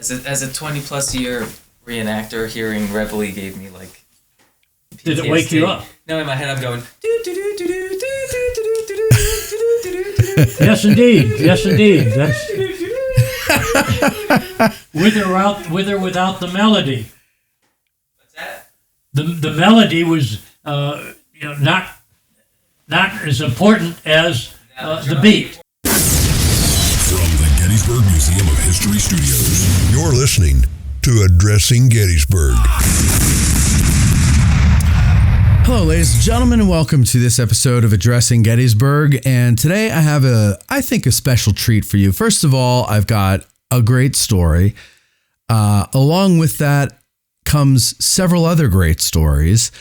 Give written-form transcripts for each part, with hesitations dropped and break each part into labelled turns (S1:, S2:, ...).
S1: As a 20+ year reenactor, hearing Reveille gave me like PTSD.
S2: Did it wake you up?
S1: No, in my head I'm going.
S2: Yes, indeed. Yes, indeed. That's with or without the melody.
S1: What's that?
S2: The melody was not as important as the beat.
S3: From the Gettysburg Museum of History Studios, you're listening to Addressing Gettysburg.
S4: Hello, ladies and gentlemen, and welcome to this episode of Addressing Gettysburg. And today I have I think a special treat for you. First of all, I've got a great story. Along with that comes several other great stories.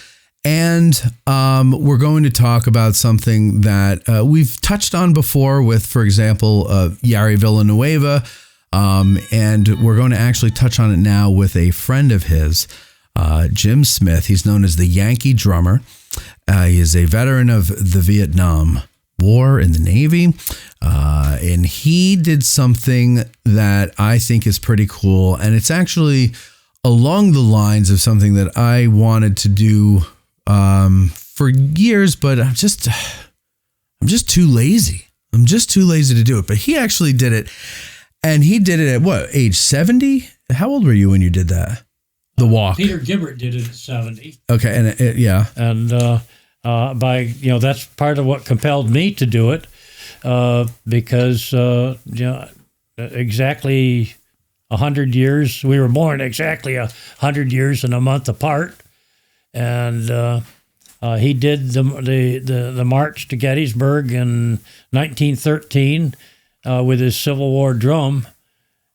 S4: And we're going to talk about something that we've touched on before with, for example, Yari Villanueva. And we're going to actually touch on it now with a friend of his, Jim Smith. He's known as the Yankee Drummer. He is a veteran of the Vietnam War in the Navy. And he did something that I think is pretty cool. And it's actually along the lines of something that I wanted to do for years, but I'm just too lazy. I'm just too lazy to do it. But he actually did it. And he did it at what, age 70? How old were you when you did that? The walk.
S2: Peter Guibert did it at 70.
S4: Okay, and yeah.
S2: And that's part of what compelled me to do it, because exactly 100 years, we were born exactly 100 years and a month apart, and he did the march to Gettysburg in 1913 with his Civil War drum,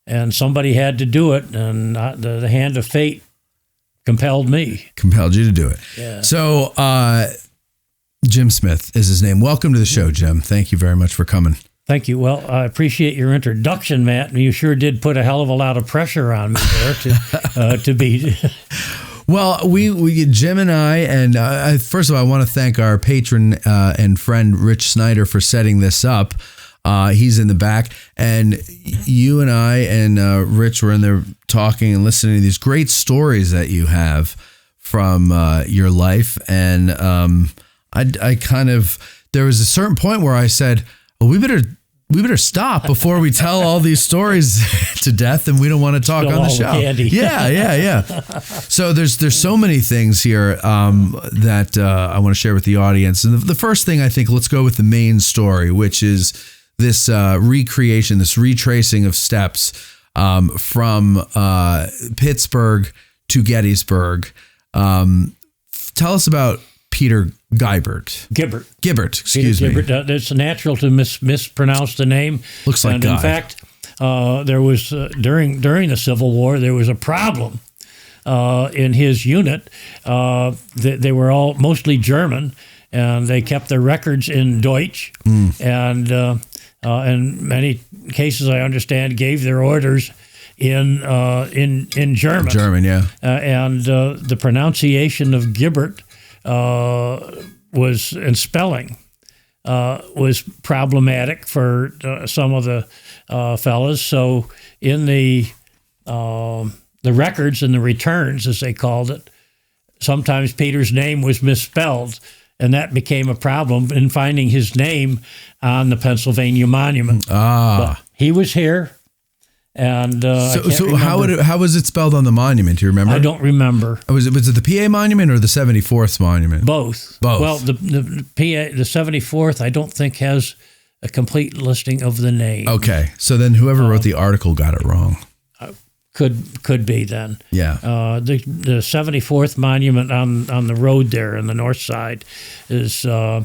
S2: and somebody had to do it, and the hand of fate compelled me.
S4: Compelled you to do it.
S2: Yeah.
S4: So, Jim Smith is his name. Welcome to the show, Jim. Thank you very much for coming.
S2: Thank you. Well, I appreciate your introduction, Matt. You sure did put a hell of a lot of pressure on me there to be.
S4: Well, we Jim and I first of all, I want to thank our patron and friend Rich Snyder for setting this up. He's in the back, and you and I and Rich were in there talking and listening to these great stories that you have from your life. And I kind of, there was a certain point where I said, well, we better stop before we tell all these stories to death, and we don't want to talk on the show. Yeah. So there's so many things here that I want to share with the audience. And the first thing, I think, let's go with the main story, which is this recreation, this retracing of steps from Pittsburgh to Gettysburg. Tell us about Peter Guibert. Guibert, excuse me.
S2: It's natural to mispronounce the name.
S4: Looks like
S2: and
S4: Guy.
S2: In fact, there was during the Civil War, there was a problem in his unit. They were all mostly German, and they kept their records in Deutsch, and in many cases, I understand, gave their orders in German.
S4: German, yeah.
S2: And the pronunciation of Guibert and spelling was problematic for some of the fellas. So in the records and the returns, as they called it, sometimes Peter's name was misspelled, and that became a problem in finding his name on the Pennsylvania Monument. But he was here. And
S4: so how was it spelled on the monument? Do you remember?
S2: I don't remember.
S4: Was it the PA monument or the 74th monument?
S2: Both. Well, the PA, the 74th, I don't think has a complete listing of the name.
S4: Okay, so then whoever wrote the article got it wrong.
S2: Could be then.
S4: Yeah.
S2: The 74th monument on the road there on the north side is a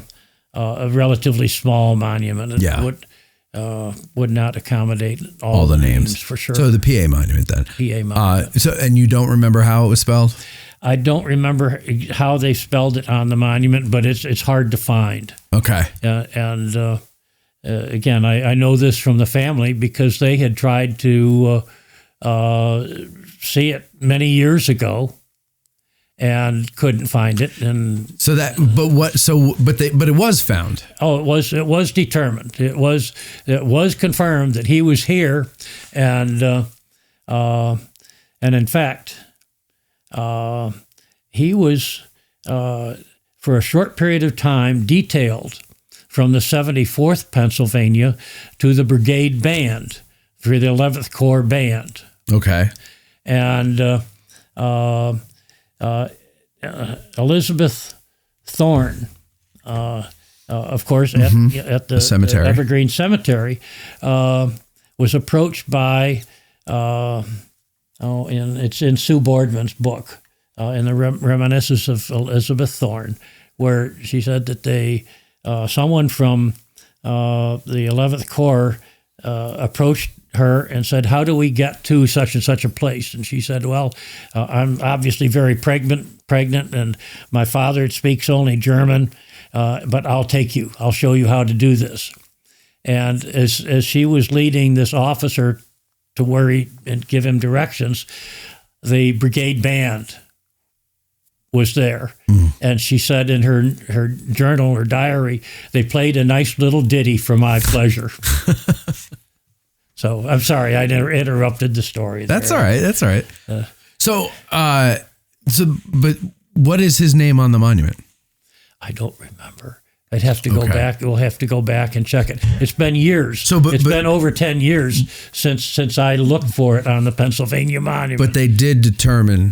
S2: relatively small monument. It would not accommodate all the names for sure.
S4: So the PA monument then.
S2: PA monument.
S4: And you don't remember how it was spelled?
S2: I don't remember how they spelled it on the monument, but it's hard to find.
S4: Okay.
S2: Again, I know this from the family because they had tried to see it many years ago and couldn't find it. And
S4: so that, but it was found.
S2: Oh, it was determined. It was confirmed that he was here, and And in fact, he was, for a short period of time, detailed from the 74th Pennsylvania to the brigade band for the 11th Corps band.
S4: Okay.
S2: And Elizabeth Thorne, of course, at the
S4: cemetery.
S2: Evergreen Cemetery, was approached by, it's in Sue Boardman's book, in the Reminiscences of Elizabeth Thorne, where she said that someone from the 11th Corps approached her and said, "How do we get to such and such a place?" And she said, "Well, I'm obviously very pregnant, and my father speaks only German, but I'll take you. I'll show you how to do this." And as she was leading this officer to where and give him directions, the brigade band was there. And she said in her journal or diary, they played a nice little ditty for my pleasure. So I'm sorry I interrupted the story there.
S4: That's all right. That's all right. But what is his name on the monument?
S2: I don't remember. I'd have to go back. We'll have to go back and check it. It's been years. It's been over 10 years since I looked for it on the Pennsylvania Monument.
S4: But they did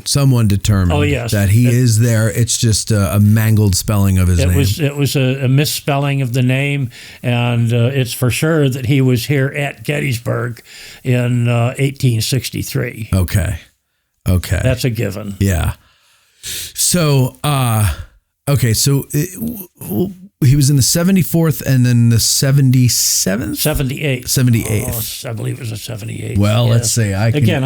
S4: someone determined that he is there. It's just a mangled spelling of his name.
S2: It was a misspelling of the name, and it's for sure that he was here at Gettysburg in 1863.
S4: Okay.
S2: That's a given.
S4: Yeah. So, he was in the 74th and then the 77th?
S2: 78.
S4: 78th.
S2: Oh, I believe it was a 78.
S4: Well, let's see. I can get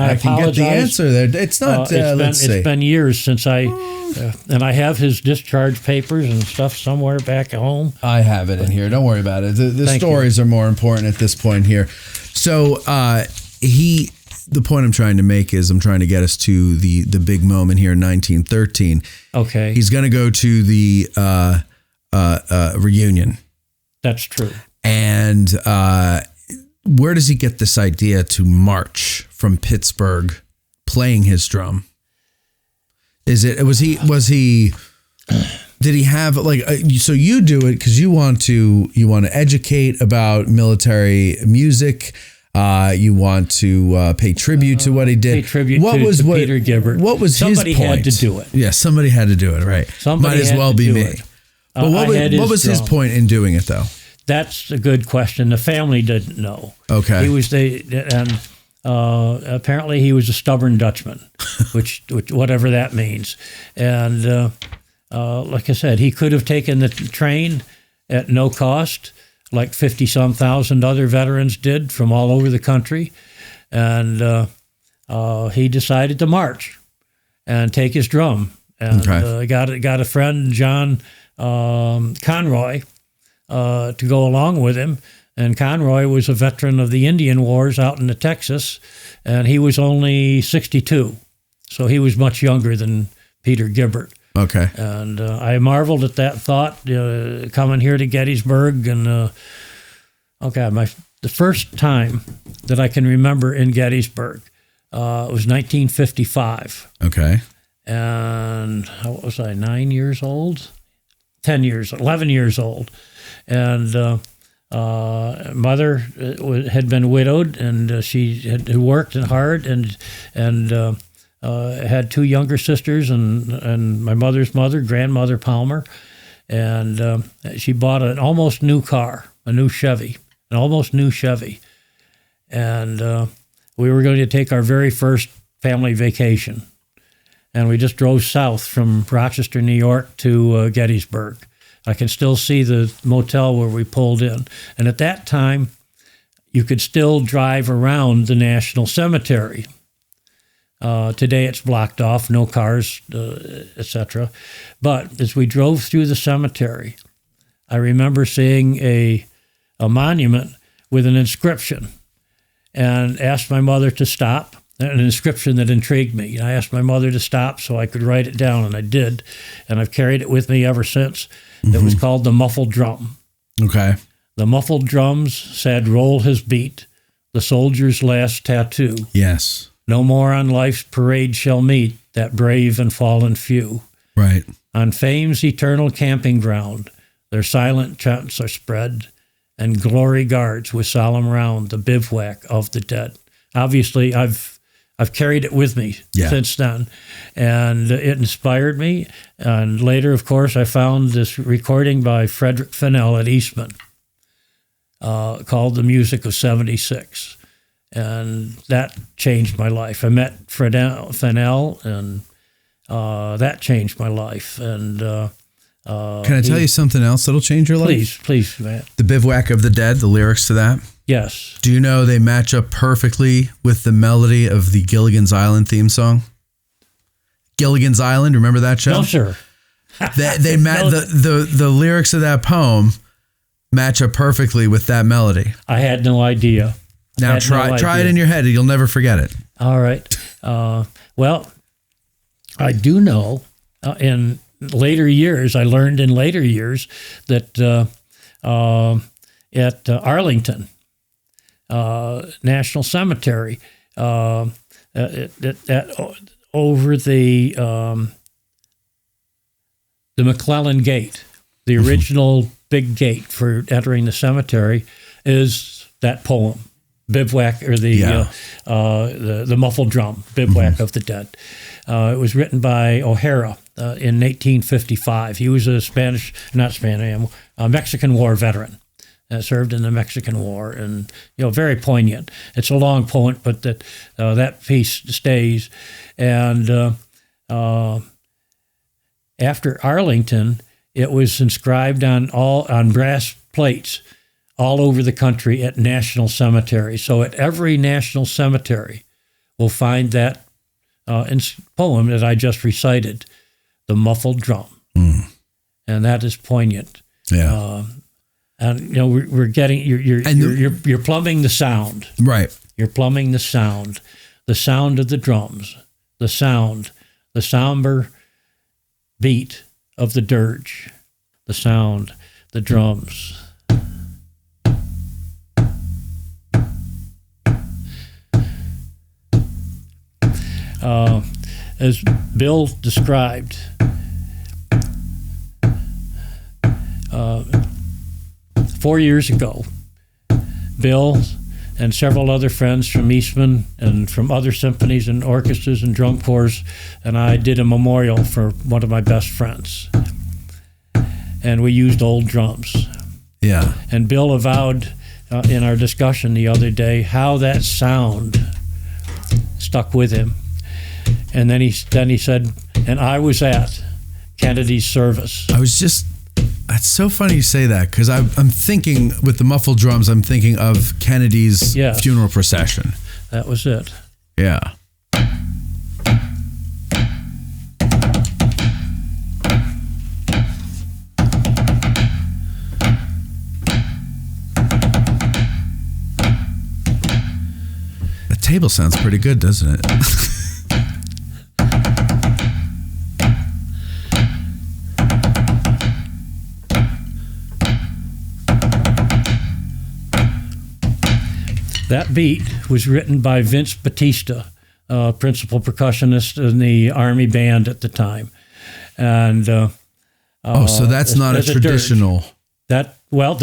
S4: the answer there. It's not, let's see.
S2: It's been years since and I have his discharge papers and stuff somewhere back at home.
S4: I have it in here. Don't worry about it. The stories are more important at this point here. So the point I'm trying to make is I'm trying to get us to the big moment here in 1913.
S2: Okay.
S4: He's going to go to the reunion.
S2: That's true.
S4: And where does he get this idea to march from Pittsburgh playing his drum? Did he have so you do it because you want to educate about military music. You want to pay tribute to what he did.
S2: Pay tribute to Peter Guibert.
S4: What was
S2: somebody
S4: his point?
S2: Had to do it.
S4: Yeah, somebody had to do it, right?
S2: Somebody
S4: might as well be me. But what was his point in doing it, though?
S2: That's a good question. The family didn't know.
S4: Okay.
S2: Apparently he was a stubborn Dutchman, which whatever that means. And like I said, he could have taken the train at no cost, like 50-some thousand other veterans did from all over the country. And he decided to march and take his drum. And got a friend, John Conroy, to go along with him. And Conroy was a veteran of the Indian Wars out in Texas, and he was only 62. So he was much younger than Peter Guibert.
S4: Okay.
S2: And I marveled at that thought, coming here to Gettysburg. And, the first time that I can remember in Gettysburg was 1955.
S4: Okay.
S2: And what was I, 9 years old? 11 years old. And mother had been widowed, and she had worked hard and had two younger sisters and my mother's mother, Grandmother Palmer, and she bought an almost new car, an almost new Chevy, and we were going to take our very first family vacation, and we just drove south from Rochester, New York to Gettysburg. I can still see the motel where we pulled in. And at that time, you could still drive around the National Cemetery. Today it's blocked off, no cars, etc. But as we drove through the cemetery, I remember seeing a monument with an inscription, and asked my mother to stop, an inscription that intrigued me. I asked my mother to stop so I could write it down, and I did, and I've carried it with me ever since. It was called The Muffled Drum.
S4: Okay.
S2: The muffled drums, sad roll has beat, the soldier's last tattoo.
S4: Yes.
S2: No more on life's parade shall meet that brave and fallen few.
S4: Right.
S2: On fame's eternal camping ground, their silent chants are spread, and glory guards with solemn round the bivouac of the dead. Obviously, I've carried it with me since then, and it inspired me. And later, of course, I found this recording by Frederick Fennell at Eastman called "The Music of '76," and that changed my life. I met Fennell, and that changed my life. And
S4: can I tell you something else that'll change your life?
S2: Please, Matt.
S4: The Bivouac of the Dead, the lyrics to that.
S2: Yes.
S4: Do you know they match up perfectly with the melody of the Gilligan's Island theme song? Gilligan's Island, remember that show?
S2: No, sir.
S4: The lyrics of that poem match up perfectly with that melody.
S2: I had no idea.
S4: Now try it in your head, and you'll never forget it.
S2: All right. Well, I do know in later years, I learned in later years that at Arlington National Cemetery, over the McClellan Gate, the original big gate for entering the cemetery, is that poem, Bivouac, or the muffled drum, Bivouac of the Dead. It was written by O'Hara in 1855. He was a Mexican War veteran. Served in the Mexican War, and very poignant. It's a long poem, but that piece stays. And after Arlington, it was inscribed on brass plates all over the country at national cemeteries. So at every national cemetery, we'll find that poem that I just recited, "The Muffled Drum," and that is poignant.
S4: Yeah.
S2: And we're getting you're plumbing the sound.
S4: Right.
S2: You're plumbing the sound of the drums, the somber beat of the dirge, the sound, the drums. As Bill described, 4 years ago, Bill and several other friends from Eastman and from other symphonies and orchestras and drum corps and I did a memorial for one of my best friends. And we used old drums.
S4: Yeah.
S2: And Bill avowed in our discussion the other day how that sound stuck with him. And then he said, and I was at Kennedy's service.
S4: That's so funny you say that, because I'm thinking, with the muffled drums, I'm thinking of Kennedy's funeral procession.
S2: That was it.
S4: Yeah. The table sounds pretty good, doesn't it?
S2: That beat was written by Vince Batista, principal percussionist in the Army band at the time, and so
S4: that's not a traditional.
S2: That was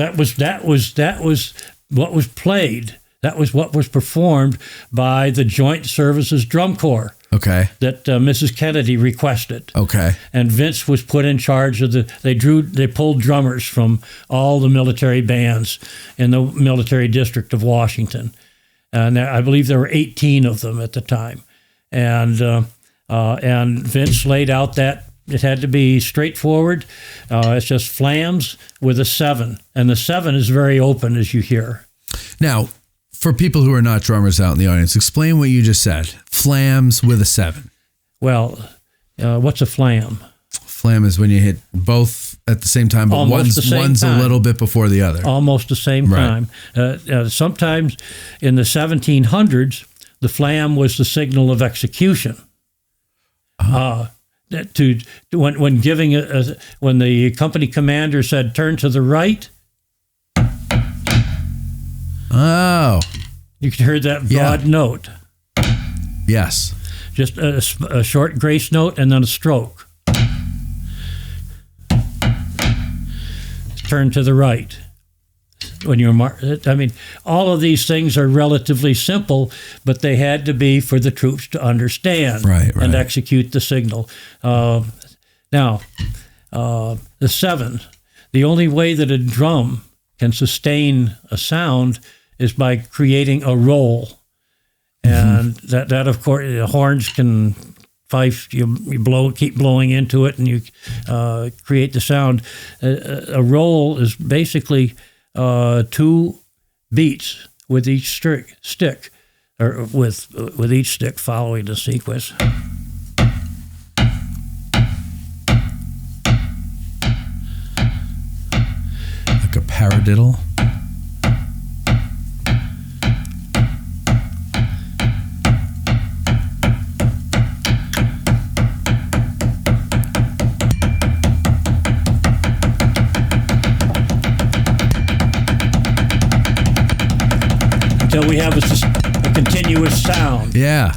S2: what was played. That was what was performed by the Joint Services Drum Corps.
S4: Okay.
S2: That Mrs. Kennedy requested.
S4: Okay.
S2: And Vince was put in charge of they pulled drummers from all the military bands in the military district of Washington. And I believe there were 18 of them at the time. And Vince laid out that it had to be straightforward. It's just flams with a 7. And the 7 is very open, as you hear.
S4: Now, for people who are not drummers out in the audience, explain what you just said. Flams with a 7.
S2: Well, what's a flam?
S4: Flam is when you hit both at the same time, but one's a little bit before the other.
S2: Almost the same time. Sometimes in the 1700s, the flam was the signal of execution. When the company commander said, "Turn to the right."
S4: Oh.
S2: You could hear that broad note.
S4: Yes.
S2: Just a short grace note and then a stroke. Turn to the right. When you're, all of these things are relatively simple, but they had to be for the troops to understand and execute the signal. Now, the 7, the only way that a drum can sustain a sound is by creating a roll. And that of course, the horns can fife, you keep blowing into it, and you create the sound. A roll is basically 2 beats with each stick, or with each stick following the sequence.
S4: Like a paradiddle.
S2: Until we have a continuous sound.
S4: Yeah.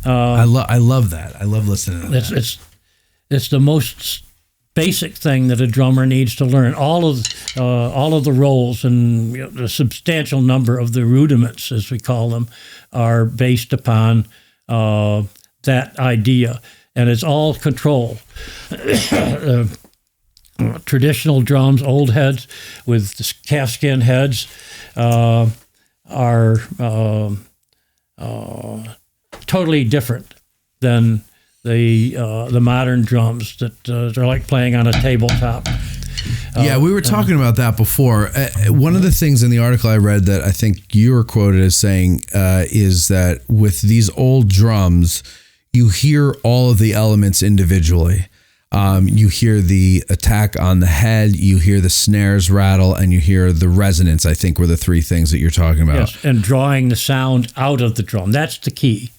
S4: I love that. I love listening to that.
S2: It's the most basic thing that a drummer needs to learn. All of the rolls and the substantial number of the rudiments, as we call them, are based upon that idea, and it's all control. Traditional drums, old heads with calfskin heads, are totally different than the modern drums that are like playing on a tabletop.
S4: Yeah, we were talking about that before. One of the things in the article I read that I think you were quoted as saying is that with these old drums, you hear all of the elements individually. You hear the attack on the head, you hear the snares rattle, and you hear the resonance, I think were the 3 things that you're talking about.
S2: Yes, and drawing the sound out of the drum. That's the key.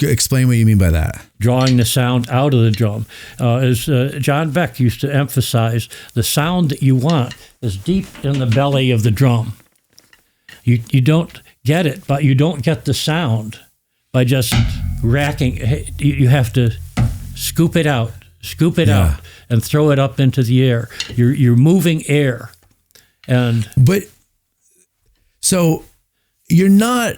S4: Explain what you mean by that.
S2: Drawing the sound out of the drum. As John Beck used to emphasize, the sound that you want is deep in the belly of the drum. You don't get it, but you don't get the sound by just racking. You have to scoop it out and throw it up into the air. You're moving air.
S4: But so you're not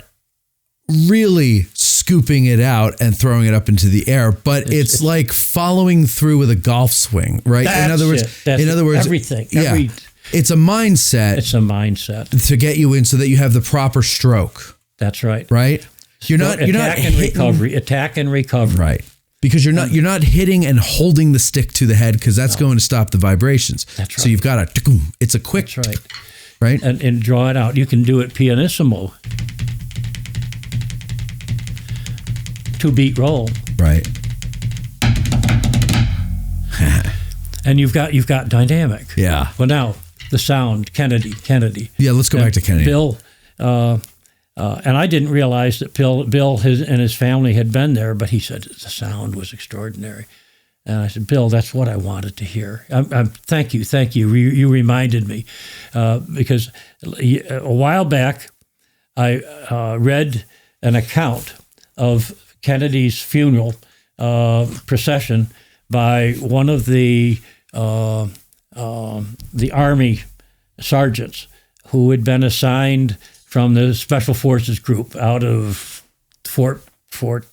S4: really scooping it out and throwing it up into the air, but it's like following through with a golf swing, right? In other words,
S2: everything.
S4: It's a mindset.
S2: It's a mindset
S4: to get you in so that you have the proper stroke.
S2: That's right.
S4: Right? You're not
S2: attack and recovery.
S4: Right. Because you're not hitting and holding the stick to the head, because that's going to stop the vibrations.
S2: That's right.
S4: So you've got to, it's a quick,
S2: that's right. And draw it out. You can do it pianissimo. 2-beat roll.
S4: Right.
S2: And you've got dynamic.
S4: Yeah.
S2: Well, now the sound, Kennedy.
S4: Yeah, let's go back to Kennedy.
S2: Bill, and I didn't realize that Bill and his family had been there, but he said the sound was extraordinary. And I said, Bill, that's what I wanted to hear. Thank you. You reminded me, because a while back I read an account of Kennedy's funeral procession by one of the Army sergeants who had been assigned from the Special Forces group out of Fort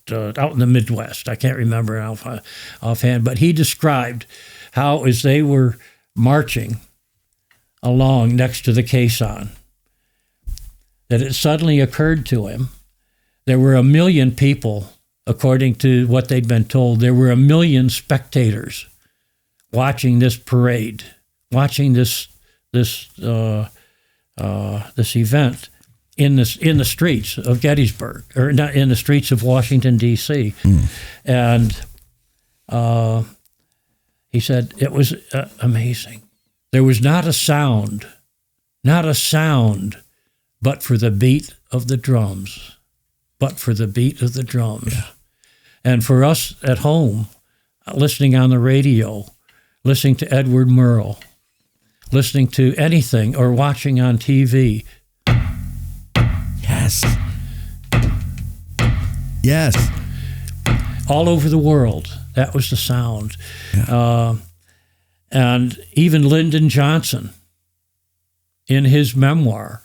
S2: out in the Midwest. I can't remember offhand, but he described how, as they were marching along next to the caisson, that it suddenly occurred to him there were 1 million people, according to what they'd been told. There were 1 million spectators watching this parade, watching this event in the streets of Gettysburg, or not in the streets of Washington, D.C. And he said it was amazing. There was not a sound, but for the beat of the drums. Yeah. And for us at home, listening on the radio, listening to Edward Murrow, listening to anything, or watching on TV.
S4: Yes.
S2: all over the world. That was the sound.
S4: Yeah.
S2: And even Lyndon Johnson, in his memoir,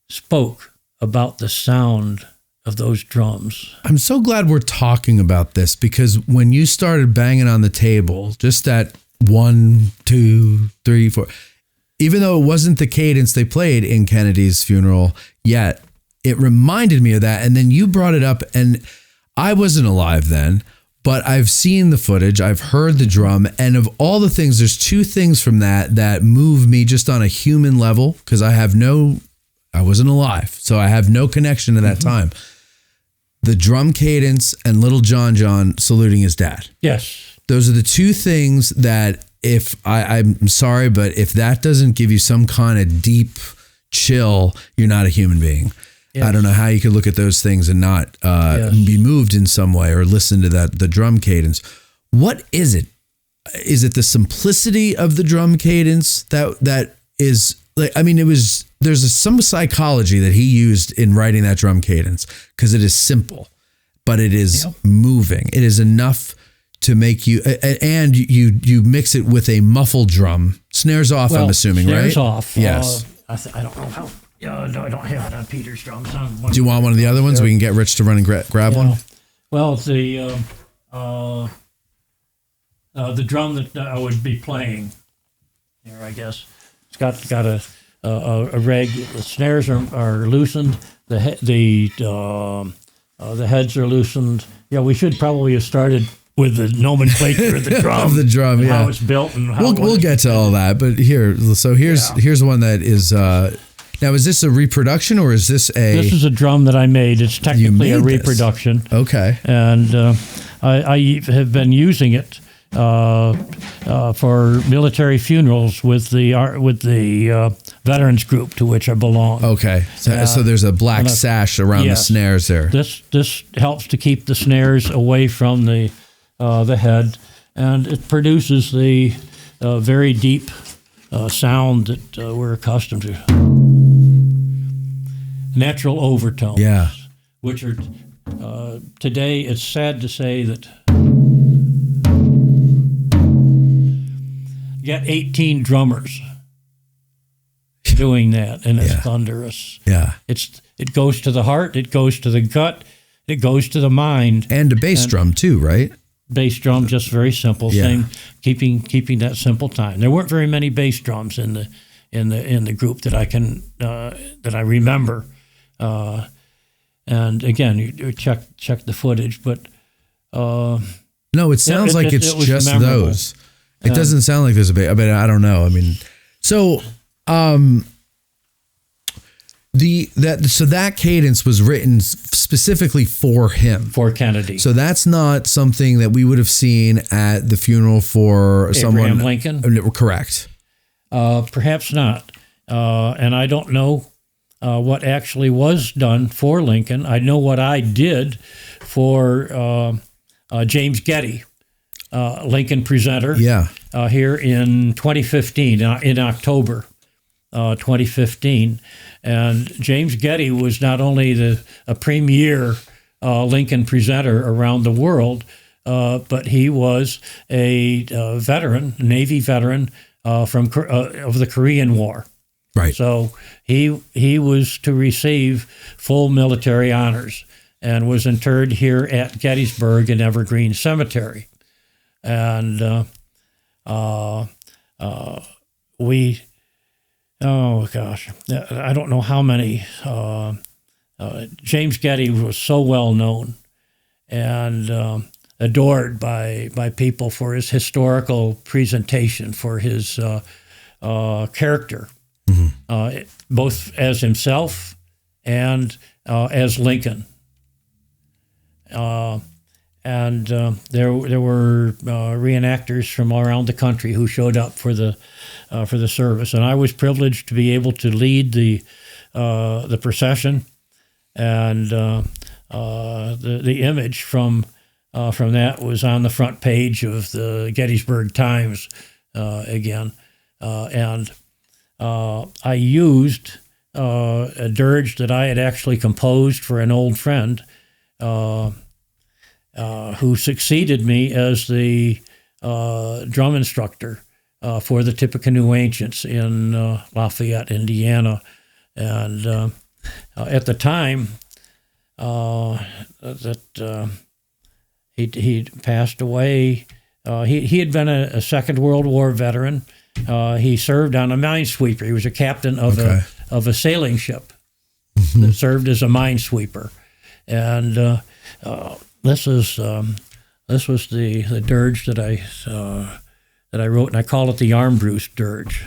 S2: spoke about the sound of those drums.
S4: I'm so glad we're talking about this, because when you started banging on the table, just that 1, 2, 3, 4, even though it wasn't the cadence they played in Kennedy's funeral yet, it reminded me of that. And then you brought it up, and I wasn't alive then, but I've seen the footage, I've heard the drum, and of all the things, there's two things from that move me just on a human level, because I wasn't alive, so I have no connection to that time. The drum cadence and Little John saluting his dad.
S2: Yes.
S4: Those are the two things that, if I'm sorry, but if that doesn't give you some kind of deep chill, you're not a human being. Yes. I don't know how you could look at those things and not be moved in some way, or listen to the drum cadence. What is it? Is it the simplicity of the drum cadence that is like? I mean, there's some psychology that he used in writing that drum cadence, because it is simple, but it is moving. It is enough to make you, and you mix it with a muffled drum. Snares off, I'm assuming, right?
S2: Snares off.
S4: Yes.
S2: I don't know how. No, I don't have it on Peter's drums.
S4: Do you want one of the other ones? We can get Rich to run and grab one.
S2: Well, the drum that I would be playing here, I guess, it's got a reg. The snares are loosened. The heads are loosened. Yeah, we should probably have started with the nomenclature of the drum.
S4: Of the drum,
S2: and how it's built, and how
S4: we'll get to all that. But here's one that is. Now, is this a reproduction, or is this a?
S2: This is a drum that I made. It's technically a reproduction.
S4: This? Okay.
S2: And I have been using it for military funerals with the veterans group to which I belong.
S4: Okay. So there's a black sash around the snares there.
S2: This helps to keep the snares away from the head, and it produces the very deep sound that we're accustomed to. Natural overtones.
S4: Yeah.
S2: Which are today, it's sad to say that you got 18 drummers doing that, and it's thunderous.
S4: Yeah.
S2: It goes to the heart, it goes to the gut, it goes to the mind.
S4: And a bass drum too, right?
S2: Bass drum, just very simple. Same, keeping that simple time. There weren't very many bass drums in the group that I remember. And again, you check the footage, but
S4: no, it sounds like it's just
S2: memorable.
S4: those. It doesn't sound like there's a bass. I mean, I don't know. I mean, so that cadence was written specifically for him,
S2: for Kennedy.
S4: So that's not something that we would have seen at the funeral for
S2: Abraham Lincoln.
S4: Correct.
S2: Perhaps not. And I don't know what actually was done for Lincoln. I know what I did for James Getty, Lincoln presenter. Here in 2015, in October 2015. And James Getty was not only a premier Lincoln presenter around the world, but he was a veteran, Navy veteran of the Korean War.
S4: Right.
S2: So he was to receive full military honors and was interred here at Gettysburg in Evergreen Cemetery. And we, oh gosh, I don't know how many. James Getty was so well known and adored by people for his historical presentation, for his character. Mm-hmm. Both as himself and as Lincoln. And there were reenactors from around the country who showed up for the service, and I was privileged to be able to lead the procession, and the image from that was on the front page of the Gettysburg Times again, and I used a dirge that I had actually composed for an old friend who succeeded me as the drum instructor for the Tippecanoe Ancients in Lafayette, Indiana. And at the time that he passed away, he had been a Second World War veteran. He served on a minesweeper. He was a captain of a sailing ship that served as a minesweeper. And this was the dirge that I wrote, and I call it the Armbruster dirge.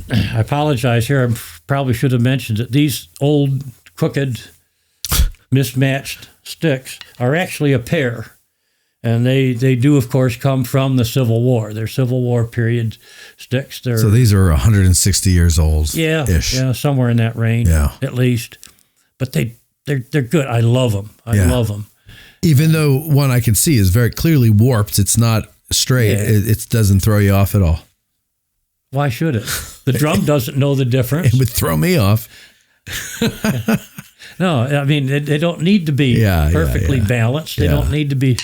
S2: I apologize here. I probably should have mentioned that these old, crooked, mismatched sticks are actually a pair. And they do, of course, come from the Civil War. They're Civil War period sticks.
S4: So these are 160 years old.
S2: Yeah, somewhere in that range, at least. But they're good. I love them. I love them.
S4: Even though one I can see is very clearly warped, it's not straight. Yeah. It doesn't throw you off at all.
S2: Why should it? The drum doesn't know the difference.
S4: It would throw me off.
S2: No, I mean, they don't need to be perfectly balanced. They don't need to be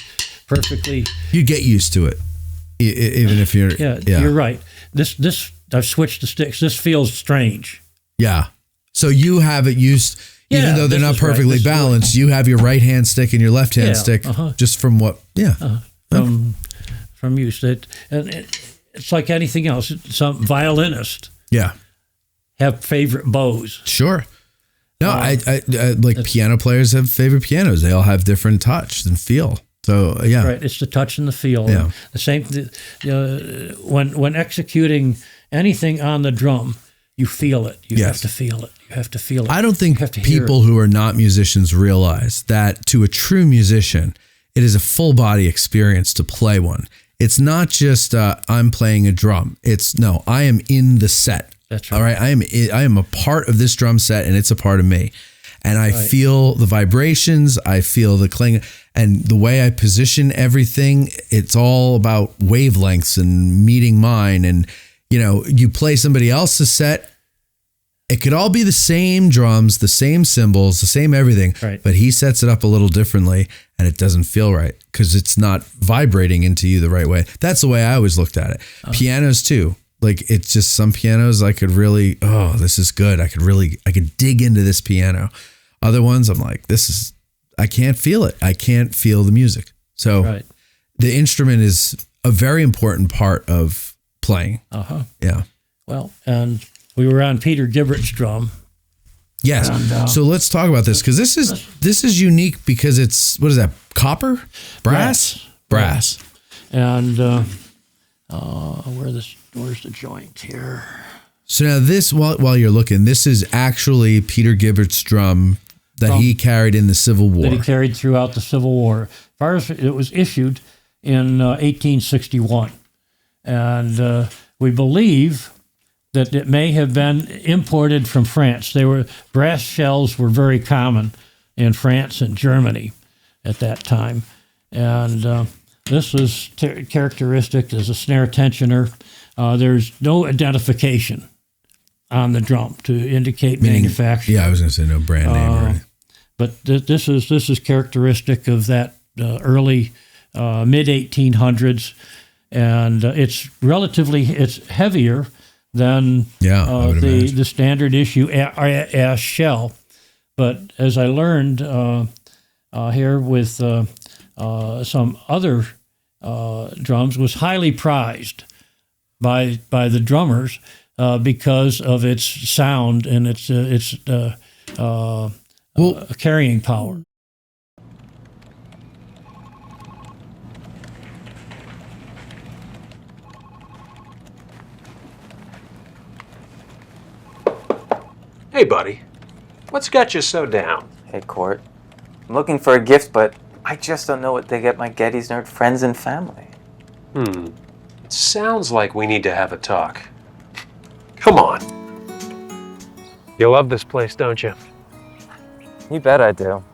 S2: perfectly...
S4: You get used to it, even if you're...
S2: Yeah, you're right. This I've switched the sticks. This feels strange. Yeah.
S4: So you have it used, even though they're not perfectly balanced, you have your right-hand stick and your left-hand stick, just from what...
S2: From use. It's like anything else. Some violinists have favorite bows.
S4: Sure. No, I like piano players have favorite pianos. They all have different touch and feel. So
S2: right. It's the touch and the feel.
S4: Yeah.
S2: The same. When executing anything on the drum, you feel it. You have to feel it. You have to feel it.
S4: I don't think people who are not musicians realize that to a true musician, it is a full body experience to play one. It's not just I'm playing a drum. I am in the set.
S2: That's right.
S4: All right, I am a part of this drum set, and it's a part of me. And I feel the vibrations. I feel the cling, and the way I position everything. It's all about wavelengths and meeting mine. And you play somebody else's set. It could all be the same drums, the same cymbals, the same everything, but he sets it up a little differently, and it doesn't feel right because it's not vibrating into you the right way. That's the way I always looked at it. Pianos too. Like, it's just some pianos I could really, this is good. I could dig into this piano. Other ones I'm like, I can't feel it. I can't feel the music. So the instrument is a very important part of playing. Yeah.
S2: Well, and we were on Peter Guibert's drum.
S4: Yes. And, so let's talk about this, because this is unique because it's, what is that, copper? Brass?
S2: And where's the joint here?
S4: So now this, while you're looking, this is actually Peter Guibert's drum that he carried in the Civil War.
S2: That he carried throughout the Civil War. As far as it was issued in 1861. And we believe that it may have been imported from France. Brass shells were very common in France and Germany at that time. And this was characteristic as a snare tensioner. There's no identification on the drum to indicate manufacturer.
S4: Yeah, I was going to say no brand name or anything.
S2: But this is characteristic of that early mid 1800s, and it's heavier than the standard issue ash shell. But as I learned here with some other drums, was highly prized by the drummers because of its sound and its carrying power.
S5: Hey, buddy. What's got you so down?
S6: Hey, Court.
S1: I'm looking for a gift, but I just don't know what to get my Gettys nerd friends and family.
S5: It sounds like we need to have a talk. Come on. You love this place, don't you?
S1: You bet I do.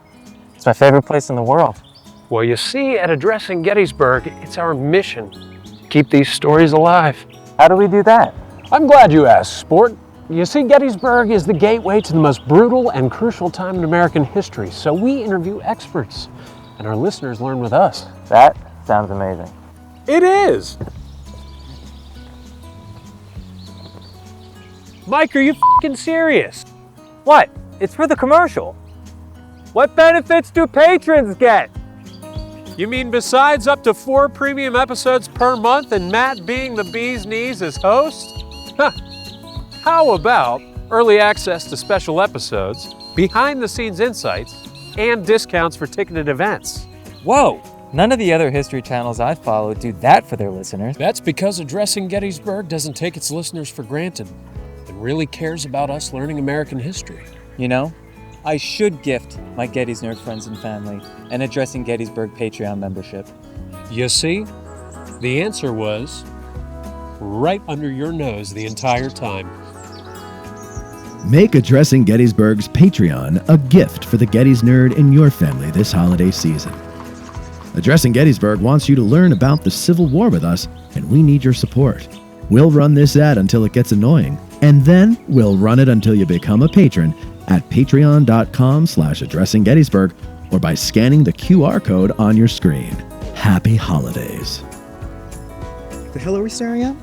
S1: It's my favorite place in the world.
S5: Well, you see, at Addressing Gettysburg, it's our mission to keep these stories alive.
S1: How do we do that?
S5: I'm glad you asked, sport. You see, Gettysburg is the gateway to the most brutal and crucial time in American history, so we interview experts, and our listeners learn with us.
S1: That sounds amazing.
S5: It is! Mike, are you f***ing serious?
S6: What? It's for the commercial. What benefits do patrons get?
S5: You mean besides up to 4 premium episodes per month and Matt being the bee's knees as host? Huh. How about early access to special episodes, behind-the-scenes insights, and discounts for ticketed events?
S6: Whoa! None of the other history channels I follow do that for their listeners.
S5: That's because Addressing Gettysburg doesn't take its listeners for granted and really cares about us learning American history.
S6: You know, I should gift my Gettys nerd friends and family an Addressing Gettysburg Patreon membership.
S5: You see, the answer was right under your nose the entire time.
S7: Make Addressing Gettysburg's Patreon a gift for the Gettys nerd in your family this holiday season. Addressing Gettysburg wants you to learn about the Civil War with us, and we need your support. We'll run this ad until it gets annoying, and then we'll run it until you become a patron at patreon.com/Addressing Gettysburg or by scanning the QR code on your screen. Happy holidays.
S8: The hell are we staring at?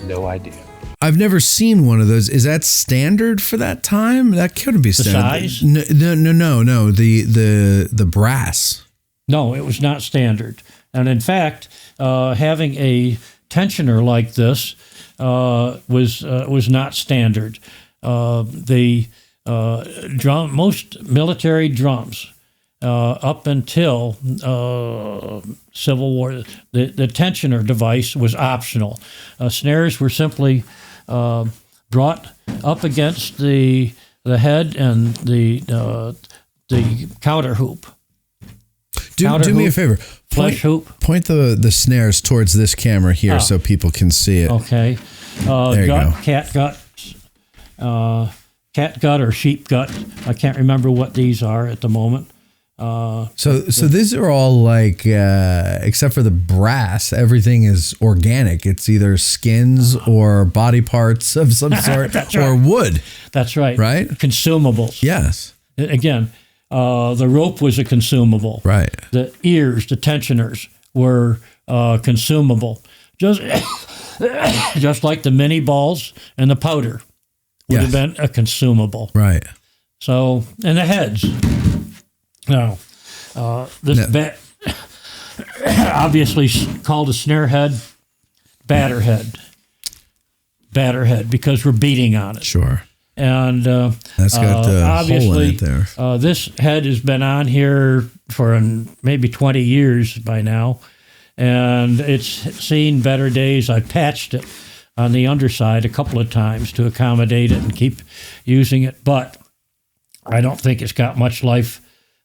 S5: No idea.
S4: I've never seen one of those. Is that standard for that time? That couldn't be standard.
S2: size?
S4: No. The brass.
S2: No, it was not standard. And in fact, having a tensioner like this was not standard. The most military drums up until Civil War, the tensioner device was optional. Snares were simply brought up against the head and the counter hoop.
S4: Do me a favor.
S2: Flesh hoop.
S4: Point the snares towards this camera here so people can see it.
S2: Okay.
S4: There you go.
S2: Cat gut or sheep gut. I can't remember what these are at the moment.
S4: So these are all like, except for the brass, everything is organic. It's either skins or body parts of some sort or wood.
S2: That's right.
S4: Right?
S2: Consumables.
S4: Yes.
S2: Again, the rope was a consumable.
S4: Right.
S2: The ears, the tensioners were consumable. Just like the mini balls and the powder would have been a consumable.
S4: Right.
S2: So, and the heads. Now, obviously called a snare head, batter head, because we're beating on it.
S4: Sure.
S2: And
S4: that's got the hole in it there.
S2: This head has been on here for maybe 20 years by now, and it's seen better days. I patched it on the underside a couple of times to accommodate it and keep using it, but I don't think it's got much life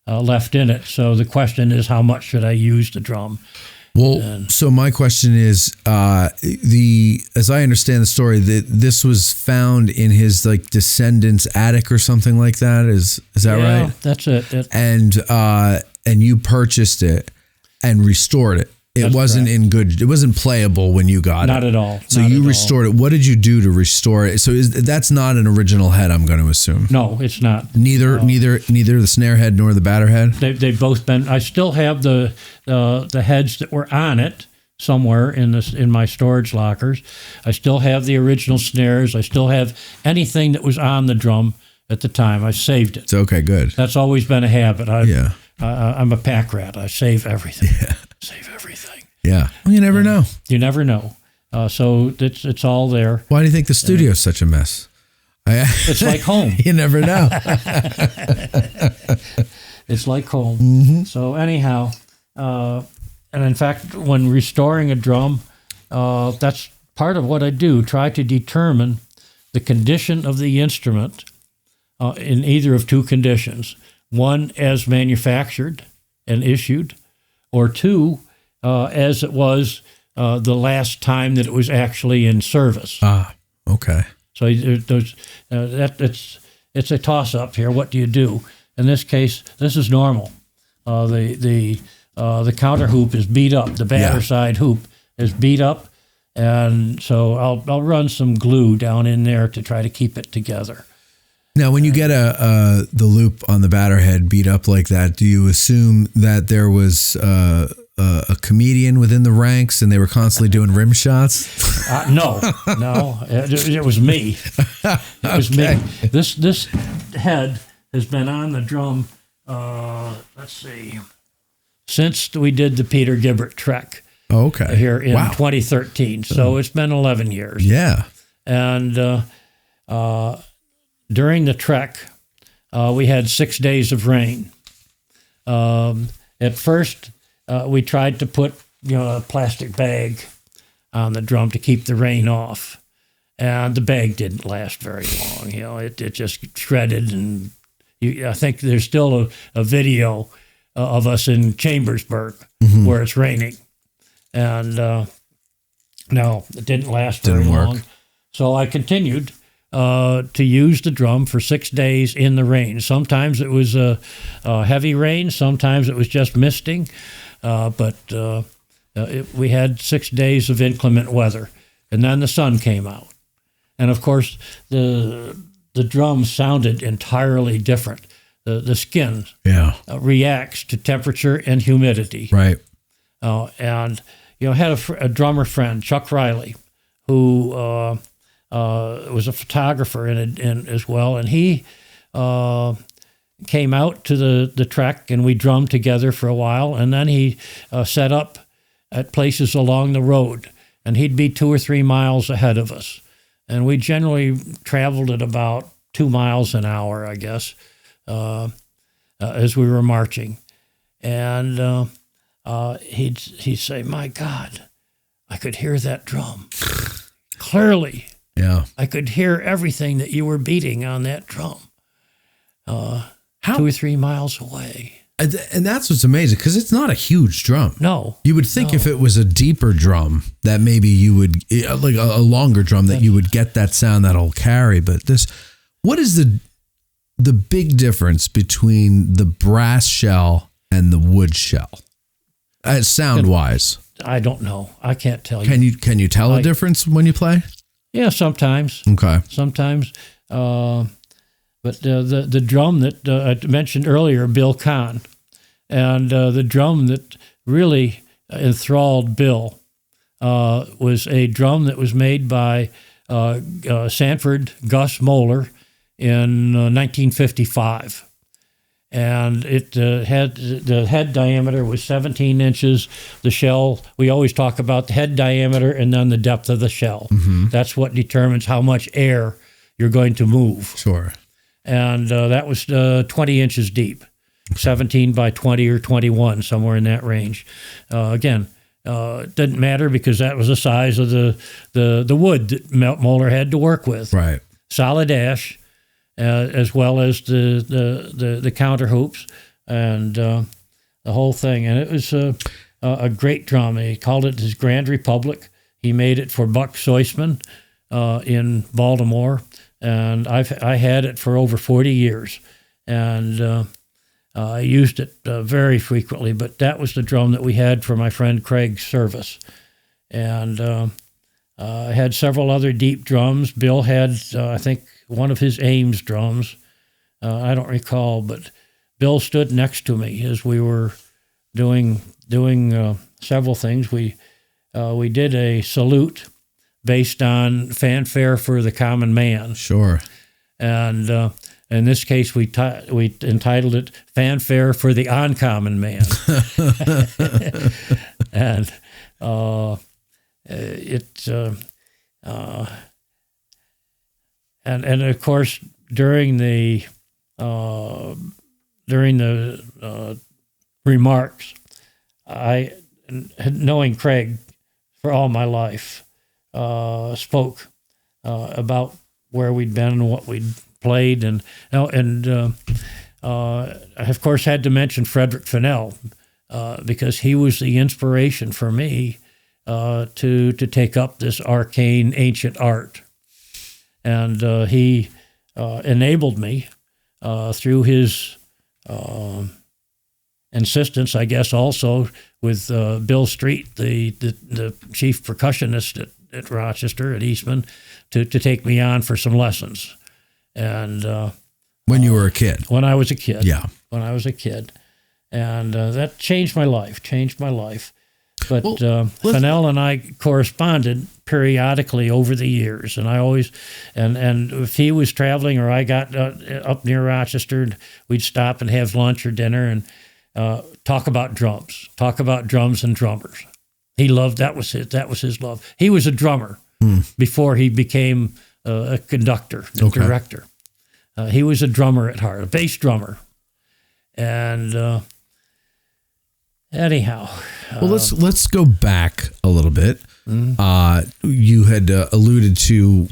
S2: left in it. So the question is, how much should I use the drum?
S4: Well, so my question is, as I understand the story, that this was found in his like descendant's attic or something like that. Is that right?
S2: That's it.
S4: And you purchased it and restored it. It wasn't it wasn't playable when you got it.
S2: Not at all.
S4: So you restored it. What did you do to restore it? So that's not an original head, I'm going to assume.
S2: No, it's not.
S4: Neither the snare head nor the batter head?
S2: They've both been. I still have the heads that were on it somewhere in my storage lockers. I still have the original snares. I still have anything that was on the drum at the time. I saved it.
S4: It's okay, good.
S2: That's always been a habit. I'm a pack rat. I save everything.
S4: Yeah.
S2: Save everything.
S4: Yeah. Well, you never know.
S2: You never know. So it's all there.
S4: Why do you think the studio's such a mess?
S2: It's like home.
S4: You never know.
S2: It's like home.
S4: Mm-hmm.
S2: So anyhow, and in fact, when restoring a drum, that's part of what I do. Try to determine the condition of the instrument in either of two conditions. one, as manufactured and issued, or two, as it was the last time that it was actually in service.
S4: Ah, okay.
S2: So it's a toss-up here. What do you do? In this case, this is normal. The counter hoop is beat up. The batter side hoop is beat up, and so I'll run some glue down in there to try to keep it together.
S4: Now, when you get the loop on the batter head beat up like that, do you assume that there was a comedian within the ranks and they were constantly doing rim shots?
S2: No, it was me. It was me. This head has been on the drum, let's see, since we did the Peter Guibert Trek.
S4: Oh, okay.
S2: Here in 2013. So it's been 11 years.
S4: Yeah.
S2: And during the trek, we had 6 days of rain. At first, we tried to put a plastic bag on the drum to keep the rain off, and the bag didn't last very long. It just shredded, and I think there's still a video of us in Chambersburg where it's raining, and no, it didn't last very long. So I continued to use the drum for 6 days in the rain. Sometimes it was heavy rain, sometimes it was just misting, but we had 6 days of inclement weather, and then the sun came out. And of course, the drum sounded entirely different. The skin reacts to temperature and humidity.
S4: Right.
S2: And I had a drummer friend, Chuck Riley, who was a photographer in as well, and he came out to the trek, and we drummed together for a while, and then he set up at places along the road, and he'd be 2 or 3 miles ahead of us, and we generally traveled at about 2 miles an hour, I guess, as we were marching, and he'd say, "My God, I could hear that drum clearly.
S4: Yeah,
S2: I could hear everything that you were beating on that drum, 2 or 3 miles away."
S4: And that's what's amazing, because it's not a huge drum.
S2: No.
S4: You would think if it was a deeper drum that maybe you would, like a longer drum, that you would get that sound that'll carry. But what is the big difference between the brass shell and the wood shell, sound wise?
S2: I don't know. I can't tell you.
S4: Can you tell a difference when you play?
S2: Yeah, sometimes.
S4: Okay.
S2: Sometimes. But the drum that I mentioned earlier, Bill Kahn, and the drum that really enthralled Bill was a drum that was made by Sanford Gus Moeller in 1955. And it had the head diameter was 17 inches. The shell, we always talk about the head diameter and then the depth of the shell. Mm-hmm. That's what determines how much air you're going to move.
S4: Sure.
S2: And that was 20 inches deep, 17 by 20 or 21, somewhere in that range. Again, it didn't matter because that was the size of the wood that Moeller had to work with.
S4: Right.
S2: Solid ash, as well as the counter hoops and the whole thing. And it was a great drum. He called it his Grand Republic. He made it for Buck Soisman in Baltimore. And I had it for over 40 years, and I used it very frequently. But that was the drum that we had for my friend Craig's service. And I had several other deep drums. Bill had, I think, one of his Ames drums. I don't recall, but Bill stood next to me as we were doing several things. We did a salute based on Fanfare for the Common Man.
S4: Sure.
S2: And in this case, we entitled it Fanfare for the Uncommon Man. And and of course, during the remarks, knowing Craig for all my life, spoke about where we'd been and what we'd played, and I, of course, had to mention Frederick Fennell because he was the inspiration for me to take up this arcane ancient art. And he enabled me through his insistence, I guess, also with Bill Street, the chief percussionist at Rochester, at Eastman, to take me on for some lessons. And
S4: when you were a kid?
S2: When I was a kid.
S4: Yeah.
S2: When I was a kid. And that changed my life. But Fennell and I corresponded periodically over the years, and I always, and if he was traveling or I got up near Rochester, we'd stop and have lunch or dinner and talk about drums and drummers. He loved that was his love. He was a drummer before he became a conductor, director. He was a drummer at heart, a bass drummer, and. Anyhow,
S4: well, let's go back a little bit. You had alluded to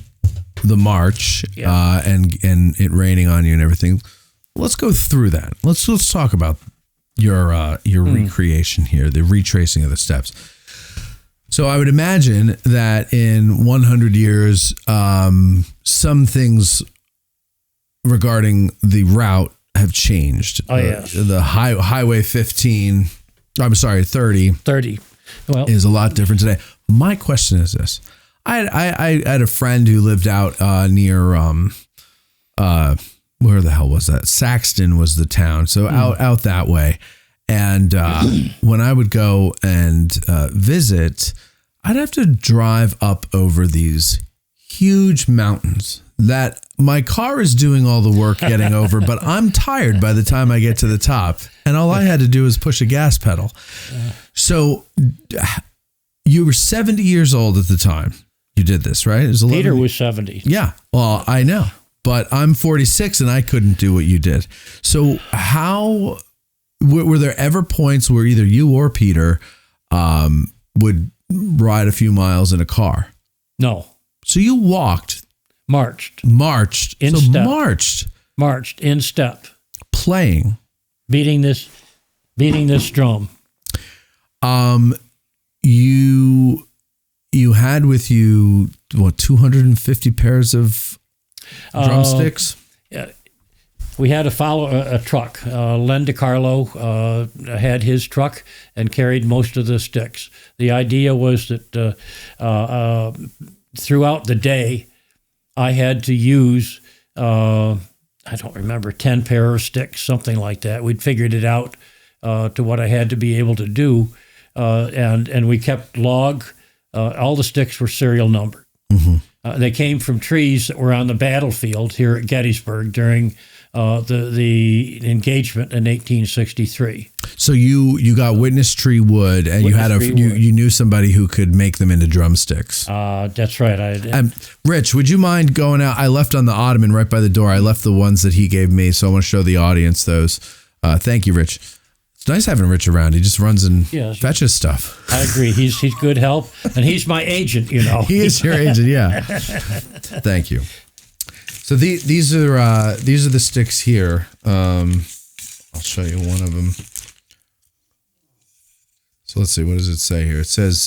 S4: the march and it raining on you and everything. Let's go through that. Let's talk about your recreation here, the retracing of the steps. So I would imagine that in 100 years, some things regarding the route have changed.
S2: Oh yes,
S4: the Highway 15. I'm sorry, 30.
S2: 30. Well,
S4: is a lot different today. My question is this. I had a friend who lived out near, where the hell was that? Saxton was the town. So out that way. And when I would go and visit, I'd have to drive up over these huge mountains that my car is doing all the work getting over, but I'm tired by the time I get to the top. And all I had to do was push a gas pedal. So you were 70 years old at the time you did this, right? It was 11.
S2: Peter was 70.
S4: Yeah. Well, I know, but I'm 46 and I couldn't do what you did. So how were there ever points where either you or Peter would ride a few miles in a car?
S2: No.
S4: So you marched
S2: in step. Marched in step,
S4: playing,
S2: beating this drum.
S4: You had with you 250 pairs of drumsticks?
S2: We had to follow a truck. Len DiCarlo had his truck and carried most of the sticks. The idea was that throughout the day, I had to use, I don't remember, 10 pair of sticks, something like that. We'd figured it out to what I had to be able to do. And we kept log. All the sticks were serial numbered. Mm-hmm. They came from trees that were on the battlefield here at Gettysburg during the engagement in 1863.
S4: So you got witness tree wood, and you knew somebody who could make them into drumsticks.
S2: That's right.
S4: Rich, would you mind going out? I left on the ottoman right by the door. I left the ones that he gave me, so I want to show the audience those. Thank you, Rich. It's nice having Rich around. He just runs and fetches stuff.
S2: I agree. He's good help, and he's my agent.
S4: He is your agent. Yeah. Thank you. So these are the sticks here. I'll show you one of them. So let's see. What does it say here? It says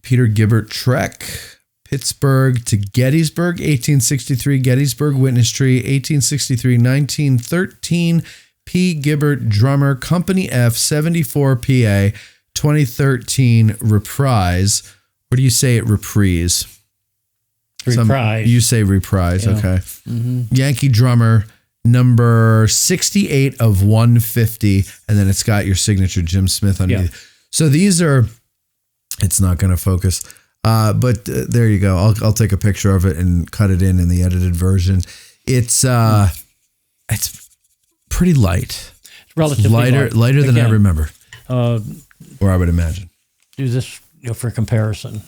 S4: Peter Guibert Trek, Pittsburgh to Gettysburg, 1863. Gettysburg Witness Tree, 1863, 1913. P. Guibert Drummer, Company F, 74 PA, 2013 Reprise. Or do you say it reprise?
S2: Reprise.
S4: You say reprise,
S2: yeah.
S4: Okay. Mm-hmm. Yankee Drummer, number 68 of 150, and then it's got your signature Jim Smith underneath. Yeah. So these are, it's not going to focus, but there you go. I'll take a picture of it and cut it in the edited version. It's pretty light.
S2: It's relatively
S4: lighter than I remember, or I would imagine.
S2: Do this for comparison.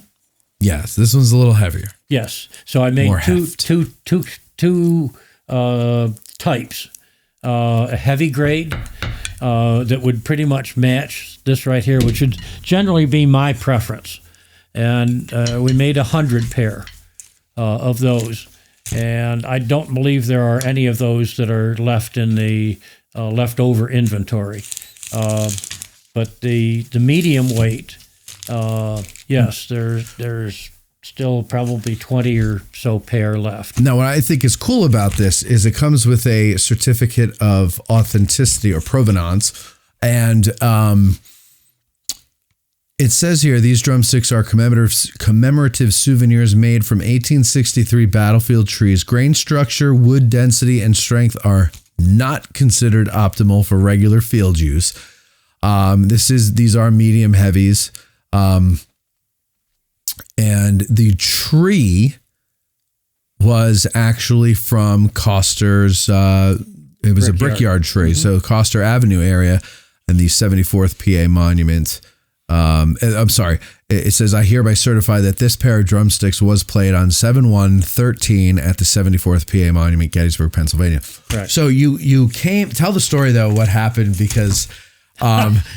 S4: Yes, this one's a little heavier.
S2: Yes, so I made two types. A heavy grade that would pretty much match this right here, which would generally be my preference. And we made 100 pair of those. and I don't believe there are any of those that are left in the leftover inventory. But the medium weight, yes, there's still probably 20 or so pair left.
S4: Now, what I think is cool about this is it comes with a certificate of authenticity or provenance. And it says here, these drumsticks are commemorative souvenirs made from 1863 battlefield trees. Grain structure, wood density, and strength are not considered optimal for regular field use. These are medium heavies. And the tree was actually from Coster's, it was a brickyard tree. So Coster Avenue area and the 74th PA monument. I'm sorry. It says, I hereby certify that this pair of drumsticks was played on 7/1/13 at the 74th PA monument, Gettysburg, Pennsylvania.
S2: Right.
S4: So you came, tell the story though, what happened, because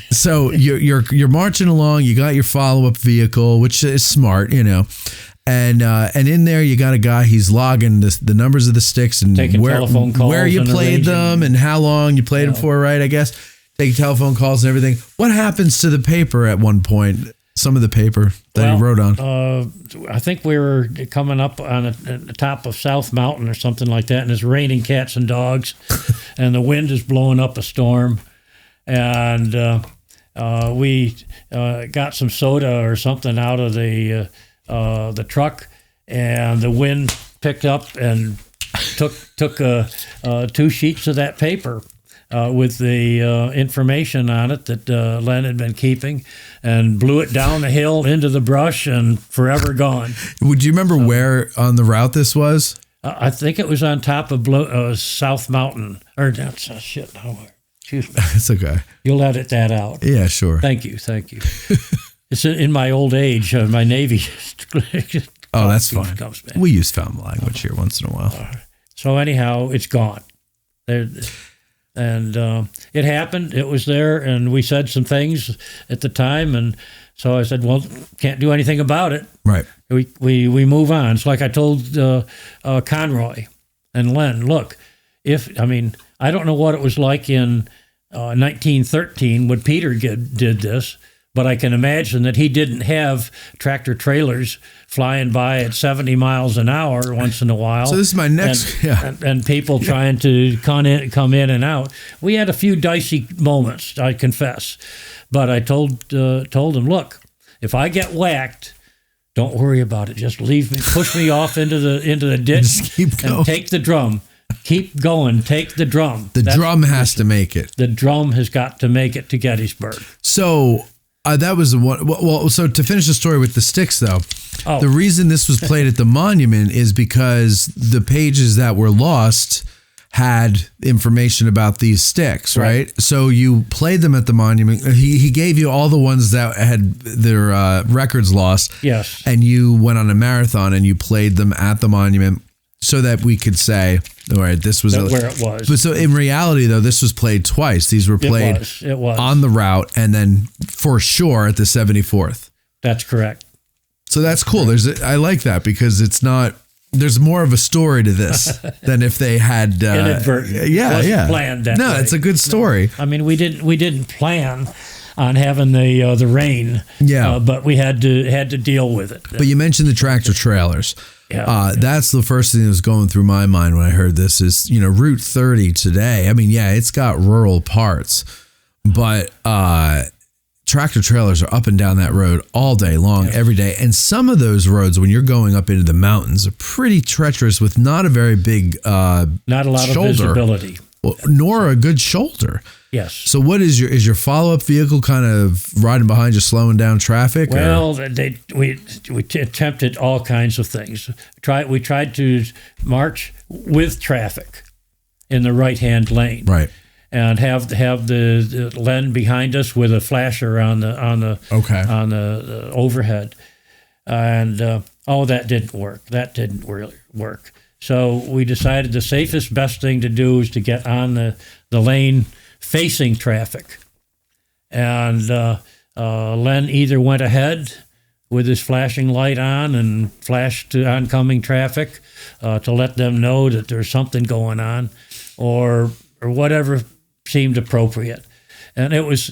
S4: so you're marching along, you got your follow-up vehicle, which is smart, and in there you got a guy, he's logging the numbers of the sticks and
S2: taking telephone calls,
S4: where you played them and how long you played them for, right? I guess taking telephone calls and everything. What happens to the paper at one point? Some of the paper that he wrote on.
S2: I think we were coming up on the top of South Mountain or something like that, and it's raining cats and dogs, and the wind is blowing up a storm. And we got some soda or something out of the truck, and the wind picked up and took 2 sheets of that paper with the information on it that Len had been keeping, and blew it down the hill into the brush and forever gone.
S4: Would you remember where on the route this was?
S2: I think it was on top of South Mountain. Or that's shit. Excuse me.
S4: It's okay.
S2: You'll edit that out.
S4: Yeah, sure.
S2: Thank you. It's in my old age, my Navy.
S4: Oh, that's fine.
S2: Comes back.
S4: We use found language here once in a while.
S2: So anyhow, it's gone. And it happened. It was there, and we said some things at the time, and so I said, well, can't do anything about it.
S4: Right.
S2: We move on. It's like I told Conroy and Len, look, I don't know what it was like in 1913 when Peter did this, but I can imagine that he didn't have tractor trailers flying by at 70 miles an hour once in a while.
S4: So this is my next,
S2: and people trying to come in and out. We had a few dicey moments, I confess, but I told him, look, if I get whacked, don't worry about it. Just leave me, push me off into the ditch,
S4: just keep going,
S2: and take the drum. Keep going. Take the drum.
S4: The drum has to make it.
S2: The drum has got to make it to Gettysburg.
S4: So that was the one. Well, so to finish the story with the sticks, though, the reason this was played at the monument is because the pages that were lost had information about these sticks, right? So you played them at the monument. He gave you all the ones that had their records lost.
S2: Yes.
S4: And you went on a marathon and you played them at the monument so that we could say, all right, this was
S2: where it was.
S4: But so in reality, though, this was played twice. These were played
S2: it was.
S4: on the route and then for sure at the 74th.
S2: That's correct.
S4: So that's cool. I like that because it's not, there's more of a story to this than if they had
S2: inadvertent. Planned that way.
S4: It's a good story.
S2: No. I mean, we didn't plan on having the rain.
S4: Yeah.
S2: But we had to deal with it.
S4: But you mentioned the tractor trailers.
S2: Yeah.
S4: That's the first thing that was going through my mind when I heard this is, Route 30 today. I mean, yeah, it's got rural parts, but tractor trailers are up and down that road all day long, every day. And some of those roads, when you're going up into the mountains, are pretty treacherous with not a very big not
S2: a lot
S4: shoulder,
S2: of visibility.
S4: Nor a good shoulder.
S2: Yes.
S4: So what is your follow-up vehicle kind of riding behind you, slowing down traffic?
S2: Well, we attempted all kinds of things. We tried to march with traffic in the right-hand lane.
S4: Right.
S2: And have the Len behind us with a flasher on the overhead. And that didn't work. That didn't really work. So we decided the safest, best thing to do is to get on the lane facing traffic. And Len either went ahead with his flashing light on and flash to oncoming traffic to let them know that there's something going on, or whatever seemed appropriate. And it was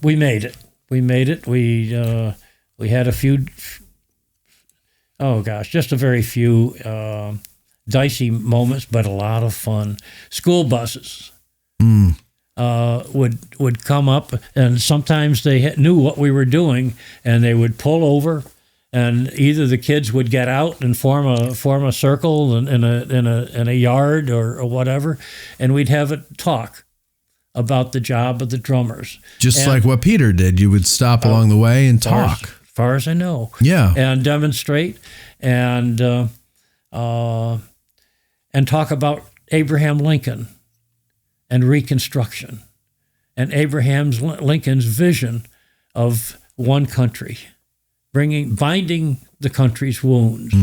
S2: we made it. We made it. We had a few, just a very few dicey moments, but a lot of fun. School buses would come up, and sometimes they knew what we were doing, and they would pull over, and either the kids would get out and form a circle in a yard or whatever, and we'd have a talk about the job of the drummers.
S4: Just like what Peter did. You would stop along the way and talk.
S2: As far as I know.
S4: Yeah.
S2: And demonstrate and talk about Abraham Lincoln and Reconstruction and Abraham Lincoln's vision of one country, binding the country's wounds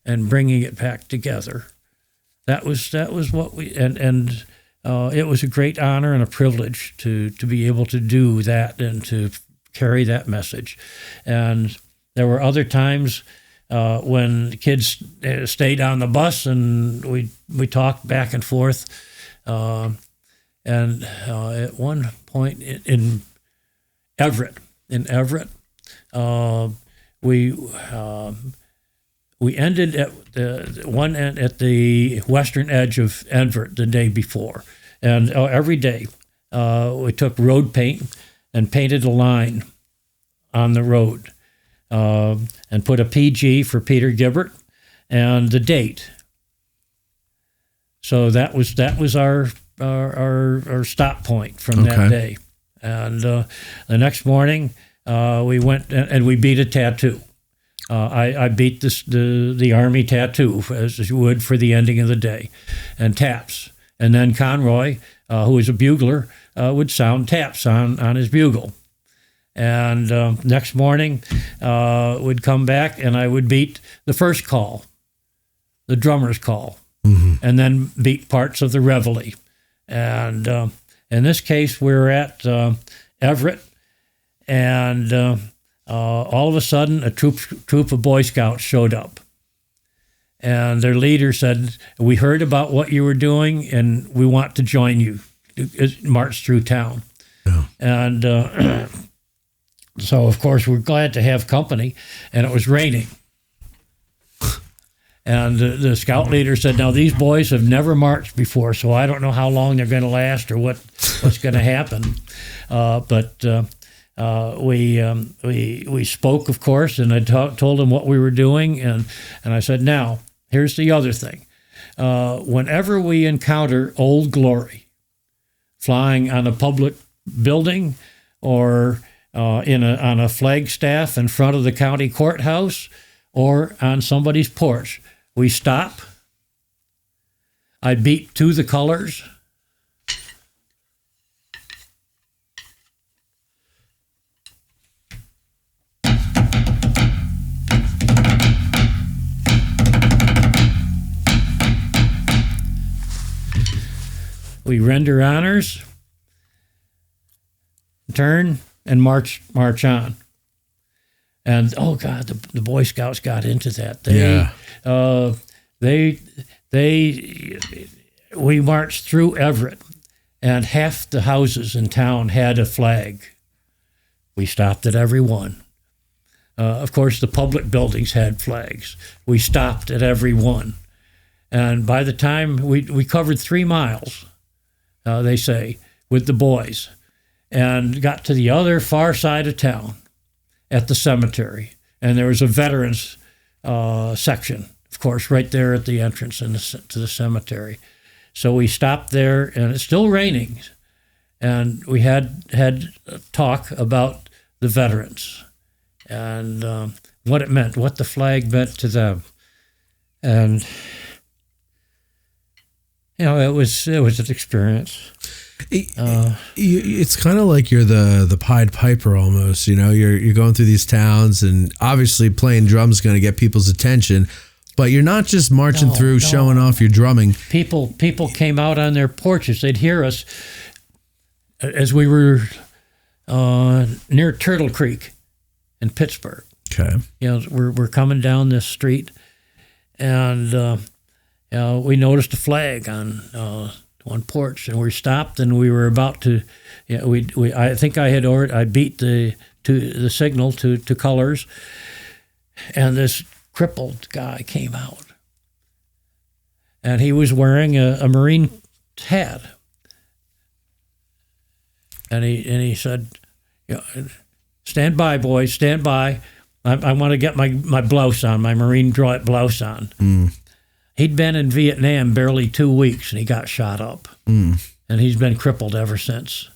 S2: and bringing it back together. That was what we and it was a great honor and a privilege to be able to do that and to carry that message. And there were other times when kids stayed on the bus and we talked back and forth. And at one point in Everett, we ended at the one end at the western edge of Everett the day before, and every day we took road paint and painted a line on the road, and put a PG for Peter Guibert and the date. So that was our stop point from that day. And the next morning we went and we beat a tattoo. I beat the Army tattoo, as you would for the ending of the day, and taps. And then Conroy, who was a bugler, would sound taps on his bugle. And next morning, would come back and I would beat the first call, the drummer's call, and then beat parts of the reveille. And in this case, we were at Everett, and all of a sudden, a troop of Boy Scouts showed up. And their leader said, "We heard about what you were doing, and we want to join you, march through town." Yeah. And so, of course, we're glad to have company, and it was raining. And the scout leader said, "Now, these boys have never marched before, so I don't know how long they're going to last or what's going to happen." But we spoke, of course, and I told them what we were doing, and I said, "Now, here's the other thing. Whenever we encounter Old Glory flying on a public building or on a flagstaff in front of the county courthouse or on somebody's porch, we stop. I beat to the colors. We render honors, turn, and march on. And oh God, the Boy Scouts got into that. We marched through Everett, and half the houses in town had a flag. We stopped at every one. Of course, the public buildings had flags. We stopped at every one. And by the time we covered 3 miles, they say, with the boys, and got to the other far side of town at the cemetery. And there was a veterans section, of course, right there at the entrance to the cemetery. So we stopped there, and it's still raining. And we had a talk about the veterans and what it meant, what the flag meant to them. And it was an experience.
S4: It's kind of like you're the Pied Piper almost. You're going through these towns, and obviously playing drums is going to get people's attention. But you're not just marching through, showing off your drumming.
S2: People came out on their porches. They'd hear us as we were near Turtle Creek in Pittsburgh.
S4: Okay.
S2: We're coming down this street, and we noticed a flag on one porch, and we stopped, and we were about to. I think I beat the signal to colors, and this crippled guy came out, and he was wearing a Marine hat, and he said, "Stand by, boys, stand by. I want to get my blouse on, my Marine blouse on." He'd been in Vietnam barely 2 weeks, and he got shot up, and he's been crippled ever since.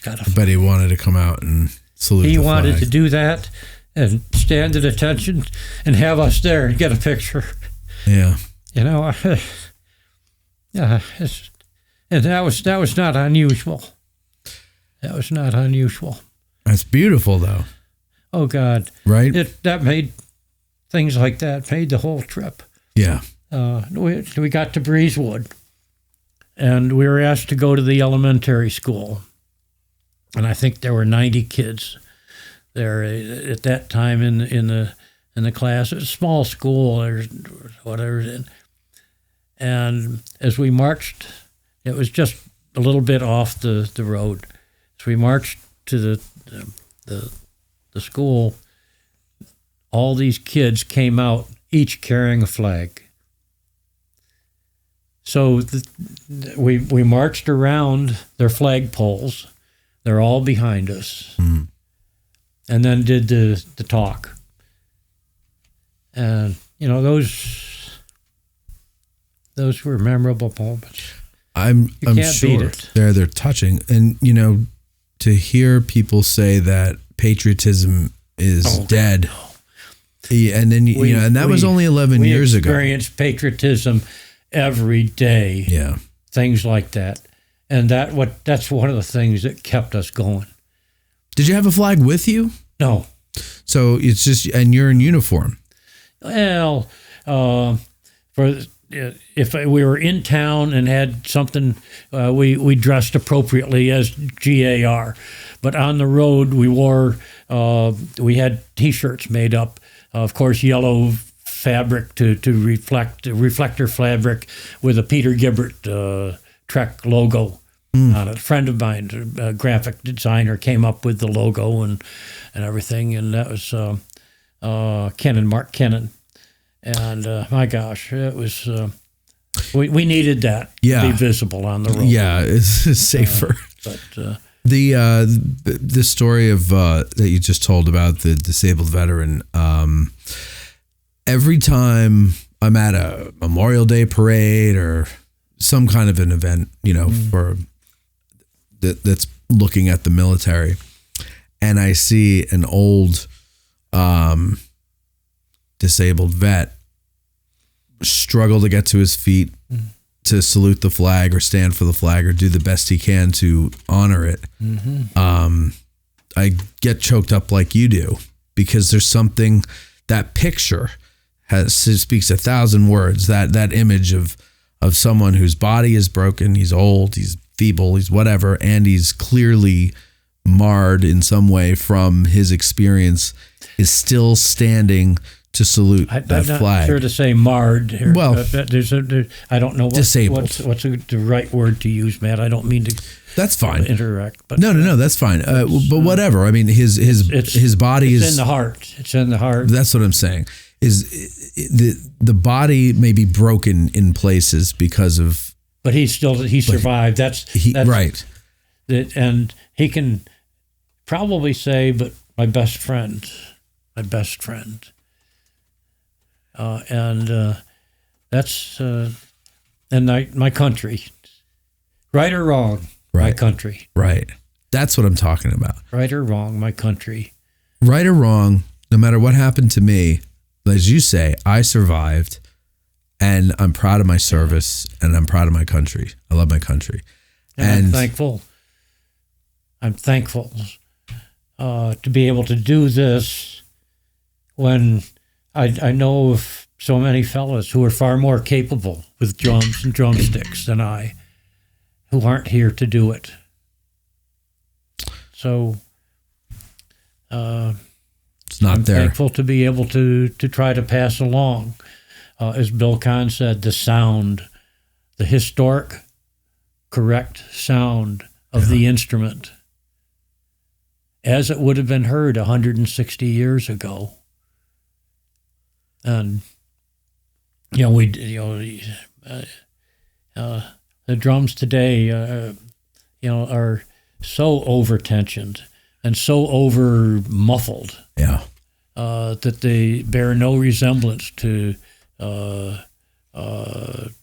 S4: I bet he wanted to come out and salute.
S2: He wanted to do that and stand at attention and have us there and get a picture.
S4: Yeah.
S2: Yeah. And that was not unusual. That was not unusual.
S4: That's beautiful, though.
S2: Oh God!
S4: Right.
S2: That made things like that made the whole trip.
S4: Yeah.
S2: We got to Breezewood, and we were asked to go to the elementary school, and I think there were 90 kids there at that time in the class. It was a small school or whatever. And as we marched, it was just a little bit off the road. So we marched to the school. All these kids came out, each carrying a flag. So we marched around their flag poles. They're all behind us. And then did the talk. And, those were memorable moments.
S4: I'm sure they're touching. And, to hear people say that patriotism is dead. No. Yeah, and then and that was only 11 years ago.
S2: We experienced patriotism every day.
S4: Yeah,
S2: things like that, and that's one of the things that kept us going.
S4: Did you have a flag with you?
S2: No.
S4: So it's just, and you're in uniform.
S2: Well, if we were in town and had something, we dressed appropriately as GAR. But on the road, we had T-shirts made up. Of course, yellow fabric to reflect, reflector fabric with a Peter Guibert Trek logo on it. A friend of mine, a graphic designer, came up with the logo and everything, and that was Mark Kennan. And my gosh, it was we needed that to be visible on the road.
S4: Yeah, it's safer. The story of that you just told about the disabled veteran. Every time I'm at a Memorial Day parade or some kind of an event, for that's looking at the military, and I see an old disabled vet struggle to get to his feet to salute the flag or stand for the flag or do the best he can to honor it. I get choked up like you do, because there's something, that picture speaks 1,000 words. That image of someone whose body is broken, he's old, he's feeble, he's whatever, and he's clearly marred in some way from his experience, is still standing to salute that flag.
S2: I'm not sure to say marred here.
S4: Well,
S2: I don't know
S4: disabled.
S2: What's the right word to use, Matt. I don't mean to.
S4: That's fine.
S2: Interact, but
S4: no, that's fine. But whatever. I mean, his body is
S2: in the heart. It's in the heart.
S4: That's what I'm saying. Is the body may be broken in places because of.
S2: But he survived. That's
S4: right.
S2: And he can probably say, "But my best friend." That's and my country, right or wrong, my country.
S4: Right. That's what I'm talking about.
S2: Right or wrong, my country.
S4: Right or wrong, no matter what happened to me, as you say, I survived, and I'm proud of my service, and I'm proud of my country. I love my country.
S2: And I'm thankful. I'm thankful to be able to do this when I know of so many fellas who are far more capable with drums and drumsticks than I, who aren't here to do it. So
S4: It's not
S2: I'm
S4: there.
S2: thankful to be able to try to pass along, as Bill Kahn said, the sound, the historic, correct sound of the instrument, as it would have been heard 160 years ago. And the drums today, are so over-tensioned and so over-muffled that they bear no resemblance to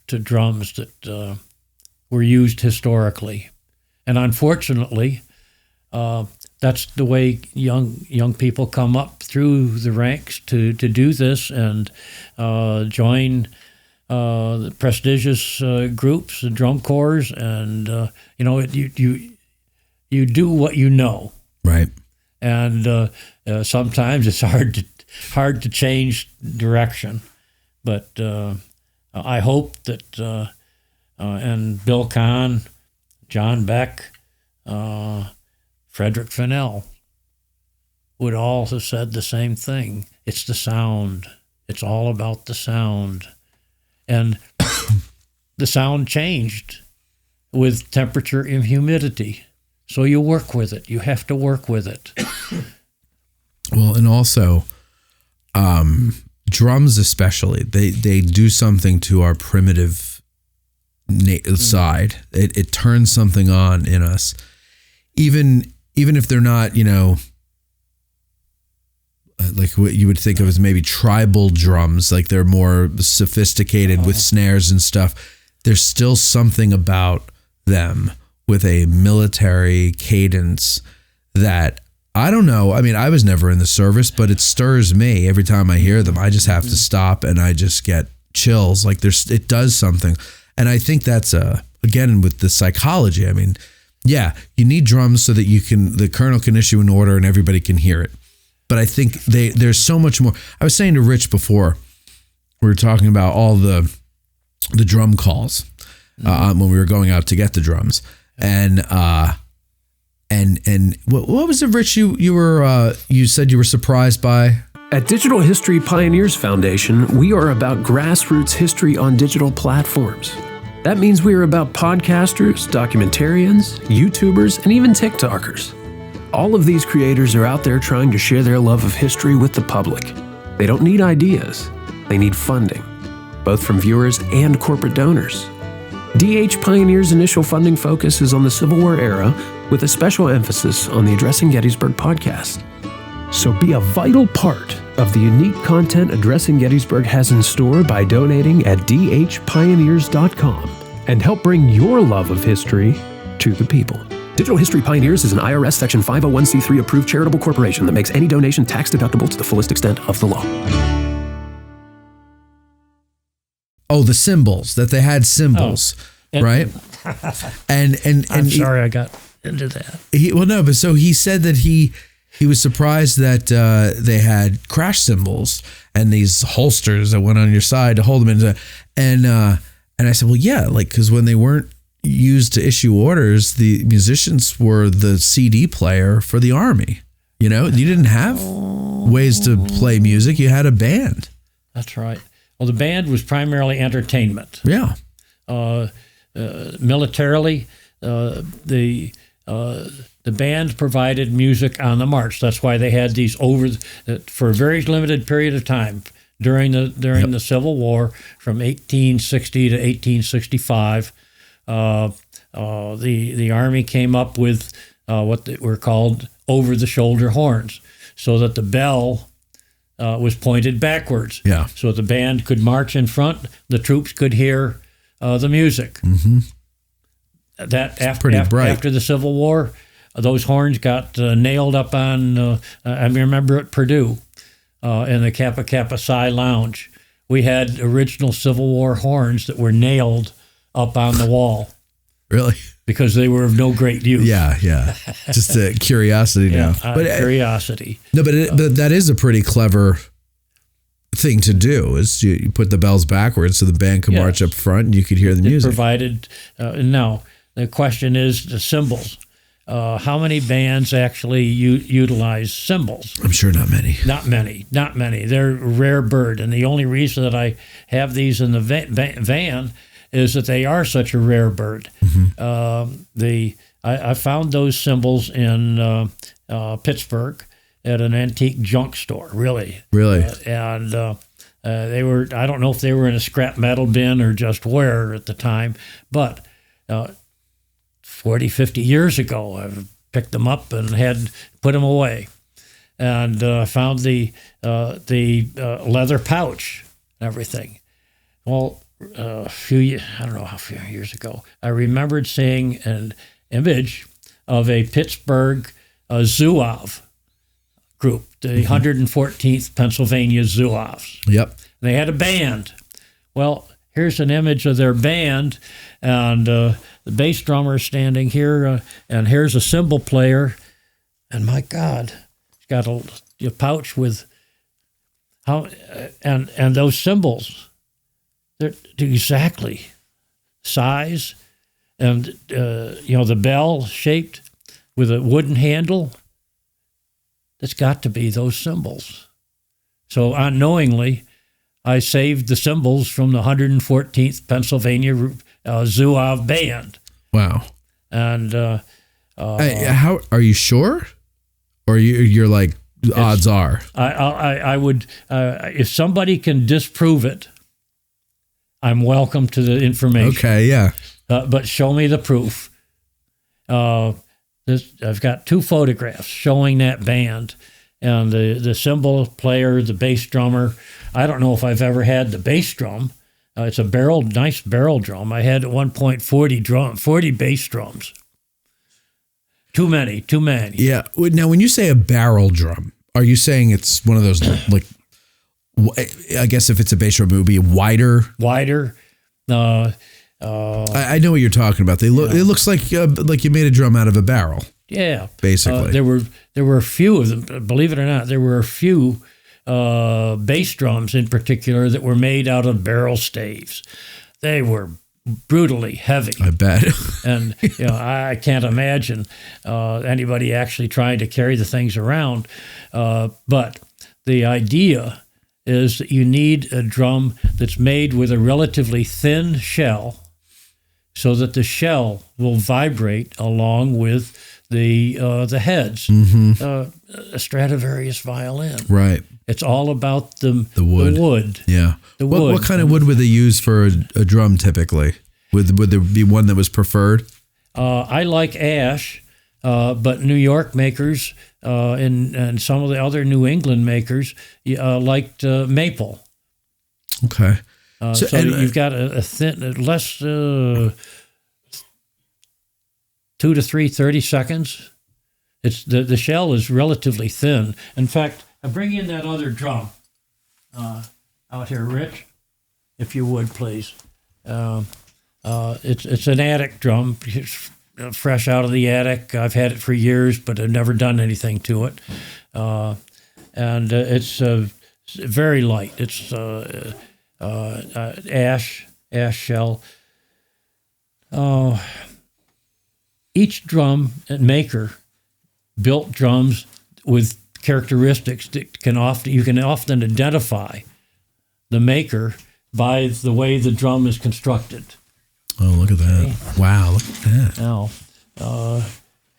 S2: drums that were used historically. And unfortunately, that's the way young people come up through the ranks to do this and join the prestigious groups, the drum corps, and you do what you know,
S4: right?
S2: And sometimes it's hard to change direction, but I hope that and Bill Kahn, John Beck, Frederick Fennell would all have said the same thing. It's the sound. It's all about the sound. And the sound changed with temperature and humidity. So you work with it. You have to work with it.
S4: Well, and also drums especially, they do something to our primitive side. It turns something on in us. Even if they're not, like what you would think of as maybe tribal drums, like they're more sophisticated with snares and stuff, there's still something about them with a military cadence that, I don't know. I mean, I was never in the service, but it stirs me every time I hear them. I just have to stop and I just get chills. Like it does something. And I think that's again, with the psychology. I mean, yeah, you need drums so that the colonel can issue an order and everybody can hear it. But I think there's so much more. I was saying to Rich before, we were talking about all the drum calls when we were going out to get the drums, and what was it, Rich? You said you were surprised by?
S5: At Digital History Pioneers Foundation, we are about grassroots history on digital platforms. That means we are about podcasters, documentarians, YouTubers, and even TikTokers. All of these creators are out there trying to share their love of history with the public. They don't need ideas, they need funding, both from viewers and corporate donors. DH Pioneer's initial funding focus is on the Civil War era, with a special emphasis on the Addressing Gettysburg podcast. So be a vital part of the unique content Addressing Gettysburg has in store by donating at dhpioneers.com and help bring your love of history to the people. Digital History Pioneers is an IRS Section 501c3 approved charitable corporation that makes any donation tax deductible to the fullest extent of the law.
S4: Oh, the symbols, that they had symbols, right? And
S2: I'm sorry I got into that.
S4: So he said that he was surprised that they had crash cymbals and these holsters that went on your side to hold them in. And I said, well, yeah, like, because when they weren't used to issue orders, the musicians were the CD player for the army. You didn't have ways to play music. You had a band.
S2: That's right. Well, the band was primarily entertainment.
S4: Yeah.
S2: Militarily, the band provided music on the march. That's why they had these for a very limited period of time during the Civil War, from 1860 to 1865. The Army came up with what were called over-the-shoulder horns, so that the bell was pointed backwards.
S4: Yeah.
S2: So the band could march in front, the troops could hear the music.
S4: Mm-hmm.
S2: After the Civil War, those horns got nailed up on, I remember at Purdue, in the Kappa Kappa Psi Lounge. We had original Civil War horns that were nailed up on the wall.
S4: Really?
S2: Because they were of no great use.
S4: Yeah. Just a curiosity now.
S2: Curiosity.
S4: No, but that is a pretty clever thing to do, is you put the bells backwards so the band could march up front and you could hear the music.
S2: Provided, now, the question is the cymbals. how many bands actually utilize cymbals?
S4: I'm sure not many.
S2: Not many. They're a rare bird, and the only reason that I have these in the van is that they are such a rare bird. I found those cymbals in Pittsburgh at an antique junk store. Really. And they were. I don't know if they were in a scrap metal bin or just where at the time, but 40, 50 years ago, I picked them up and had put them away, and found the leather pouch and everything. Well, I don't know how few years ago, I remembered seeing an image of a Pittsburgh Zouave group, the 114th Pennsylvania Zouaves.
S4: Yep.
S2: They had a band. Well, here's an image of their band, and the bass drummer is standing here, and here's a cymbal player, and my God, he's got a pouch with and those cymbals, they're exactly size, and the bell shaped with a wooden handle. That's got to be those cymbals. So unknowingly, I saved the cymbals from the 114th Pennsylvania Zouave band.
S4: Wow.
S2: And
S4: how are you sure? Or you're like, odds are?
S2: I would, if somebody can disprove it, I'm welcome to the information.
S4: Okay, yeah.
S2: But show me the proof. I've got 2 photographs showing that band, and the cymbal player, the bass drummer. I don't know if I've ever had the bass drum. It's a nice barrel drum. I had at one point 40 bass drums. Too many.
S4: Yeah. Now, when you say a barrel drum, are you saying it's one of those, like, I guess if it's a bass drum, it would be wider? I know what you're talking about. It looks like you made a drum out of a barrel.
S2: Yeah,
S4: basically.
S2: There were a few of them. Believe it or not, there were a few bass drums in particular that were made out of barrel staves. They were brutally heavy.
S4: I bet.
S2: And I can't imagine anybody actually trying to carry the things around. But the idea is that you need a drum that's made with a relatively thin shell, so that the shell will vibrate along with the heads. A Stradivarius violin.
S4: Right.
S2: It's all about the wood.
S4: Yeah.
S2: Wood.
S4: What kind of wood would they use for a drum typically? Would there be one that was preferred?
S2: I like ash, but New York makers and some of the other New England makers liked maple.
S4: Okay.
S2: So you've got a thin, less 2 to 3 30 seconds. It's the shell is relatively thin. In fact, I bring in that other drum out here, Rich, if you would, please. It's an attic drum. It's fresh out of the attic. I've had it for years, but I've never done anything to it. And it's very light. It's ash shell. Each drum maker built drums with characteristics that you can often identify the maker by the way the drum is constructed.
S4: Oh, look at that. Okay. Wow, look at that.
S2: Now,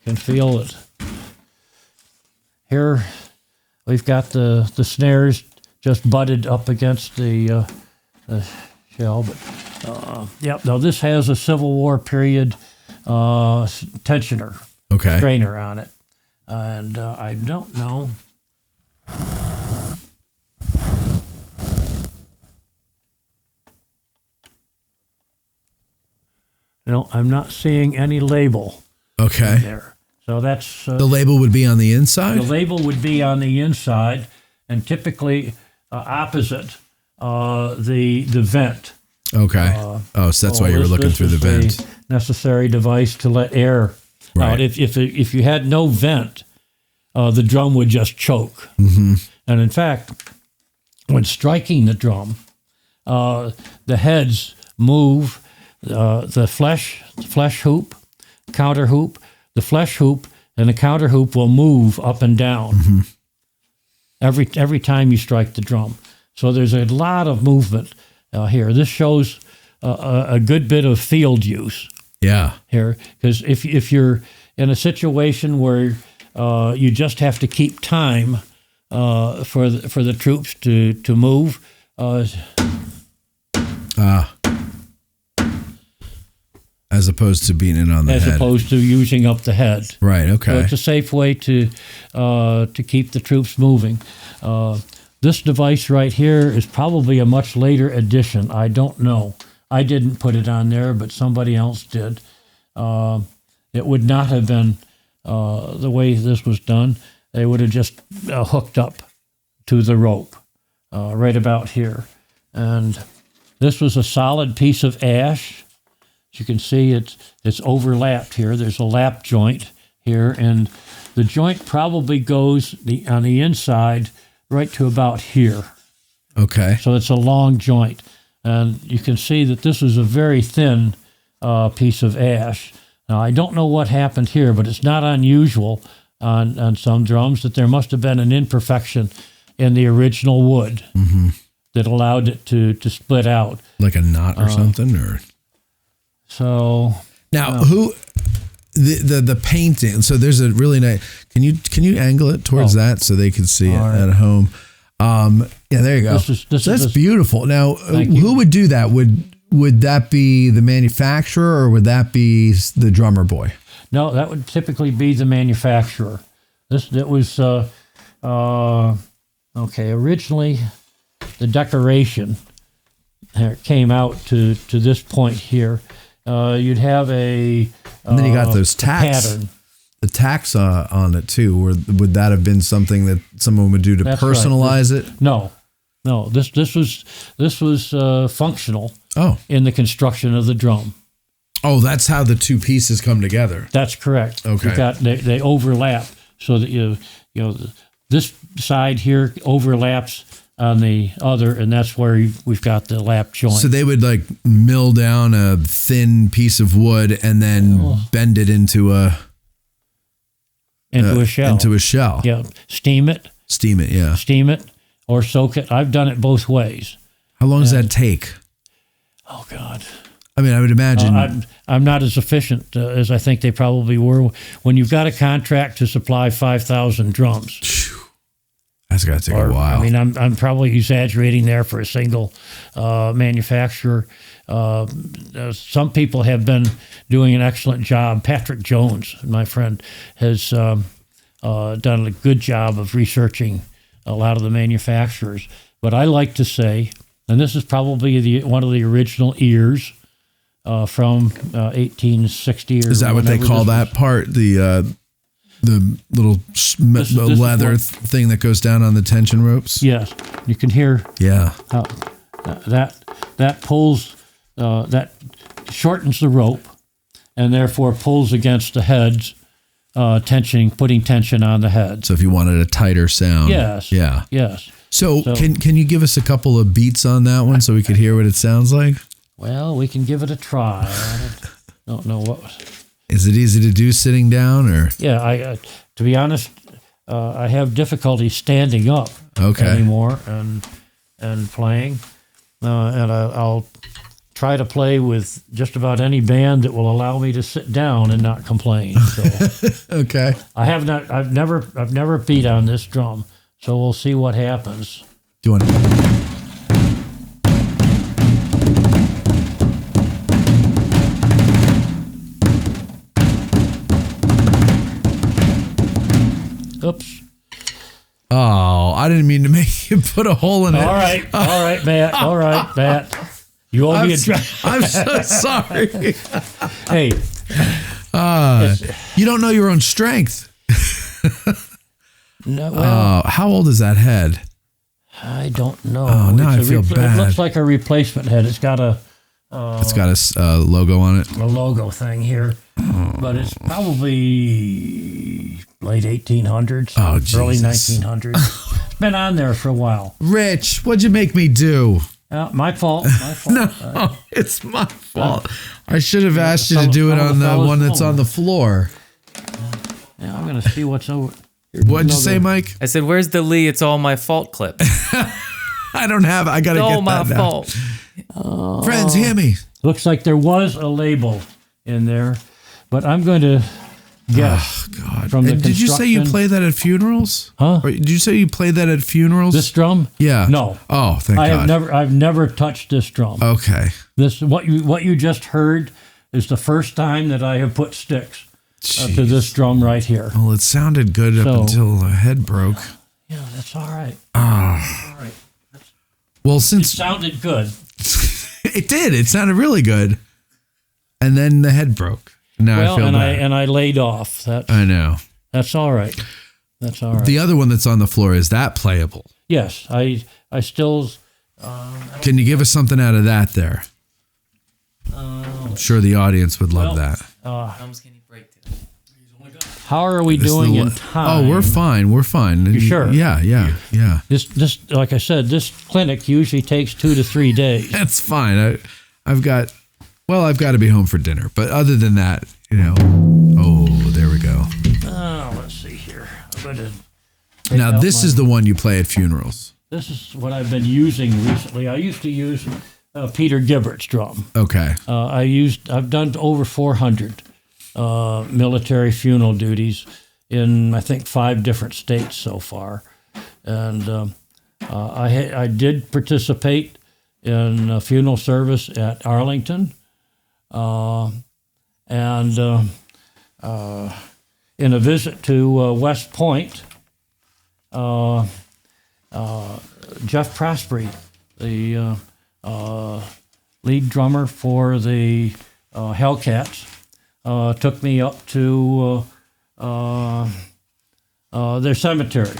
S2: can feel it. Here, we've got the snares just butted up against the shell. But, now this has a Civil War period tensioner, strainer on it. And I don't know. No, I'm not seeing any label.
S4: Okay.
S2: There. So that's
S4: the label would be on the inside.
S2: The label would be on the inside, and typically opposite the vent.
S4: Okay. So that's why you were looking through the vent.
S2: Necessary device to let air out. If you had no vent, the drum would just choke.
S4: Mm-hmm.
S2: And in fact, when striking the drum, the heads move. The flesh hoop, counter hoop, the flesh hoop and the counter hoop will move up and down every time you strike the drum. So there's a lot of movement here. This shows a good bit of field use.
S4: Yeah.
S2: Here, because if you're in a situation where you just have to keep time for the troops to move.
S4: As opposed to beating it on the head.
S2: As opposed to using up the head.
S4: Right, okay.
S2: So it's a safe way to keep the troops moving. This device right here is probably a much later addition. I don't know. I didn't put it on there, but somebody else did. It would not have been the way this was done. They would have just hooked up to the rope right about here. And this was a solid piece of ash. As you can see, it's overlapped here. There's a lap joint here, and the joint probably goes on the inside right to about here.
S4: Okay.
S2: So it's a long joint. And you can see that this is a very thin piece of ash. Now, I don't know what happened here, but it's not unusual on some drums that there must have been an imperfection in the original wood that allowed it to split out.
S4: Like a knot or something? Or
S2: So
S4: now, who the painting? So there's a really nice. Can you angle it towards that so they can see it at home? Yeah, there you go. That's beautiful. Now, who would do that? Would that be the manufacturer or would that be the drummer boy?
S2: No, that would typically be the manufacturer. That was okay. Originally, the decoration came out to this point here. You'd have a
S4: and then you got those tacks.
S2: Pattern.
S4: The tacks on it too. Or would that have been something that someone would do to personalize it?
S2: No. This was functional.
S4: Oh,
S2: in the construction of the drum.
S4: Oh, that's how the two pieces come together.
S2: That's correct.
S4: Okay.
S2: They overlap so that you know this side here overlaps on the other, and that's where we've got the lap joint.
S4: So they would like mill down a thin piece of wood and then bend it into a
S2: shell.
S4: Into a shell.
S2: Yeah. Steam it.
S4: Yeah.
S2: Steam it or soak it. I've done it both ways.
S4: How long does that take?
S2: Oh God.
S4: I mean, I would imagine.
S2: I'm not as efficient as I think they probably were. When you've got a contract to supply 5,000 drums,
S4: that's got to take a while.
S2: I mean, I'm probably exaggerating there for a single manufacturer. Some people have been doing an excellent job. Patrick Jones, my friend, has done a good job of researching a lot of the manufacturers. But I like to say, and this is probably one of the original ears from 1860.
S4: Is that what they call that part? The little leather thing that goes down on the tension ropes?
S2: Yes. You can hear that pulls, that shortens the rope and therefore pulls against the heads, putting tension on the head.
S4: So if you wanted a tighter sound.
S2: Yes.
S4: Yeah.
S2: Yes.
S4: So can you give us a couple of beats on that one so we could hear what it sounds like?
S2: Well, we can give it a try. I don't know what.
S4: Is it easy to do sitting down or?
S2: Yeah, to be honest, I have difficulty standing up anymore and playing, and I'll try to play with just about any band that will allow me to sit down and not complain. So,
S4: okay.
S2: I've never beat on this drum, so we'll see what happens.
S4: Do you want to?
S2: Oops.
S4: Oh, I didn't mean to make you put a hole in it.
S2: All right, Matt. You owe me a drink.
S4: I'm so sorry.
S2: Hey.
S4: You don't know your own strength.
S2: No, well,
S4: how old is that head?
S2: I don't know.
S4: Oh, now I feel bad.
S2: It looks like a replacement head. It's got a
S4: logo on it.
S2: A logo thing here. But it's probably late 1800s, early 1900s. It's been on there for a while.
S4: Rich, what'd you make me do?
S2: My fault.
S4: No, it's my fault. I should have asked you to do it on the one that's on the floor.
S2: Yeah, I'm going to see what's over.
S4: What'd you say, Mike?
S1: I said, "Where's the Lee? It's all my fault clip."
S4: I don't have. I gotta
S1: It's all
S4: get
S1: my
S4: that now.
S1: fault.
S4: Friends, hear me.
S2: Looks like there was a label in there, but I'm going to guess.
S4: Oh, God.
S2: From the
S4: And did you say you
S2: construction-
S4: play that at funerals?
S2: Huh?
S4: Or did you say you play that at funerals?
S2: This drum?
S4: Yeah.
S2: No.
S4: Oh, thank God.
S2: I've never touched this drum.
S4: Okay.
S2: This what you just heard is the first time that I have put sticks to this drum right here.
S4: Well, it sounded good up
S2: So-
S4: until the head broke.
S2: Yeah, that's all right.
S4: Ah.
S2: All right.
S4: Well,
S2: It
S4: since
S2: sounded good.
S4: it did, it sounded really good, and then the head broke. Now
S2: Well,
S4: I feel
S2: and
S4: bad.
S2: I laid off.
S4: I know.
S2: That's all right. That's all right.
S4: The other one that's on the floor, is that playable?
S2: Yes, I still.
S4: Can you give us something out of that there? I'm sure the audience would love that.
S1: Thumbs can you break today?
S2: How are we
S4: This is
S2: doing
S4: the
S2: in
S4: la-
S2: time?
S4: Oh, we're fine. We're fine.
S2: You sure?
S4: Yeah.
S2: This, like I said, this clinic usually takes 2 to 3 days.
S4: That's fine. I've got to be home for dinner. But other than that, oh, there we go.
S2: Oh, let's see here. I'm going to.
S4: Now, this is the one you play at funerals.
S2: This is what I've been using recently. I used to use Peter Guibert's drum.
S4: Okay.
S2: I've done over 400 military funeral duties in, I think, 5 different states so far, and I did participate in a funeral service at Arlington, and in a visit to West Point. Jeff Prosperi, the lead drummer for the Hellcats, took me up to their cemetery.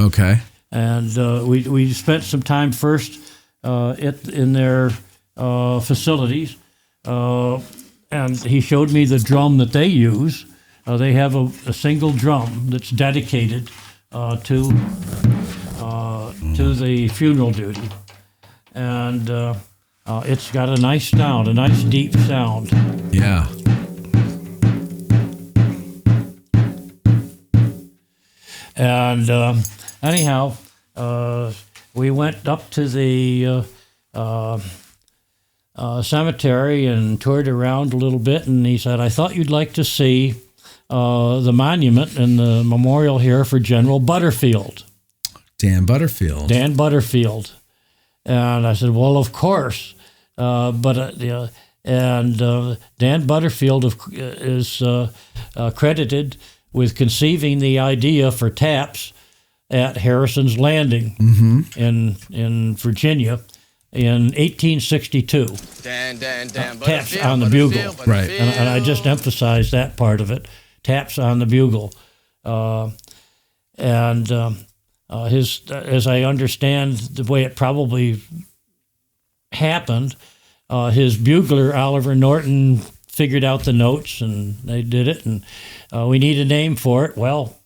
S4: Okay.
S2: And we spent some time first in their facilities, and he showed me the drum that they use. They have a single drum that's dedicated to the funeral duty, and it's got a nice sound, a nice deep sound.
S4: Yeah.
S2: And anyhow, we went up to the cemetery and toured around a little bit, and he said, "I thought you'd like to see the monument and the memorial here for General Butterfield."
S4: Dan Butterfield.
S2: Dan Butterfield. And I said, "Well, of course." Dan Butterfield is credited with conceiving the idea for taps at Harrison's Landing in Virginia in 1862. Taps on the bugle.
S4: Right.
S2: And I just emphasized that part of it. Taps on the bugle. His, as I understand the way it probably happened, his bugler, Oliver Norton, figured out the notes, and they did it, and we need a name for it. Well,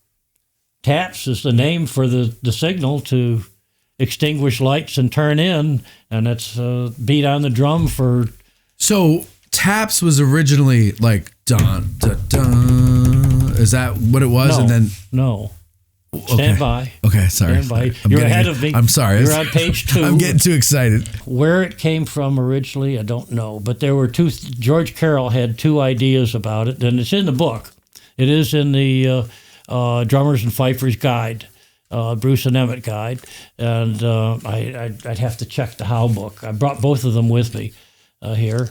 S2: taps is the name for the signal to extinguish lights and turn in, and it's beat on the drum for...
S4: So taps was originally like dun, dun, dun. Is that what it was?
S2: No,
S4: And then...
S2: no. Stand by.
S4: Okay, sorry.
S2: Stand by.
S4: I'm
S2: You're
S4: getting
S2: ahead
S4: it.
S2: of me.
S4: I'm sorry.
S2: You're on page 2.
S4: I'm getting too excited.
S2: Where it came from originally, I don't know. But there were two. George Carroll had 2 ideas about it, and it's in the book. It is in the Drummers and Fifers Guide, Bruce and Emmett Guide, and I'd have to check the Howe book. I brought both of them with me here.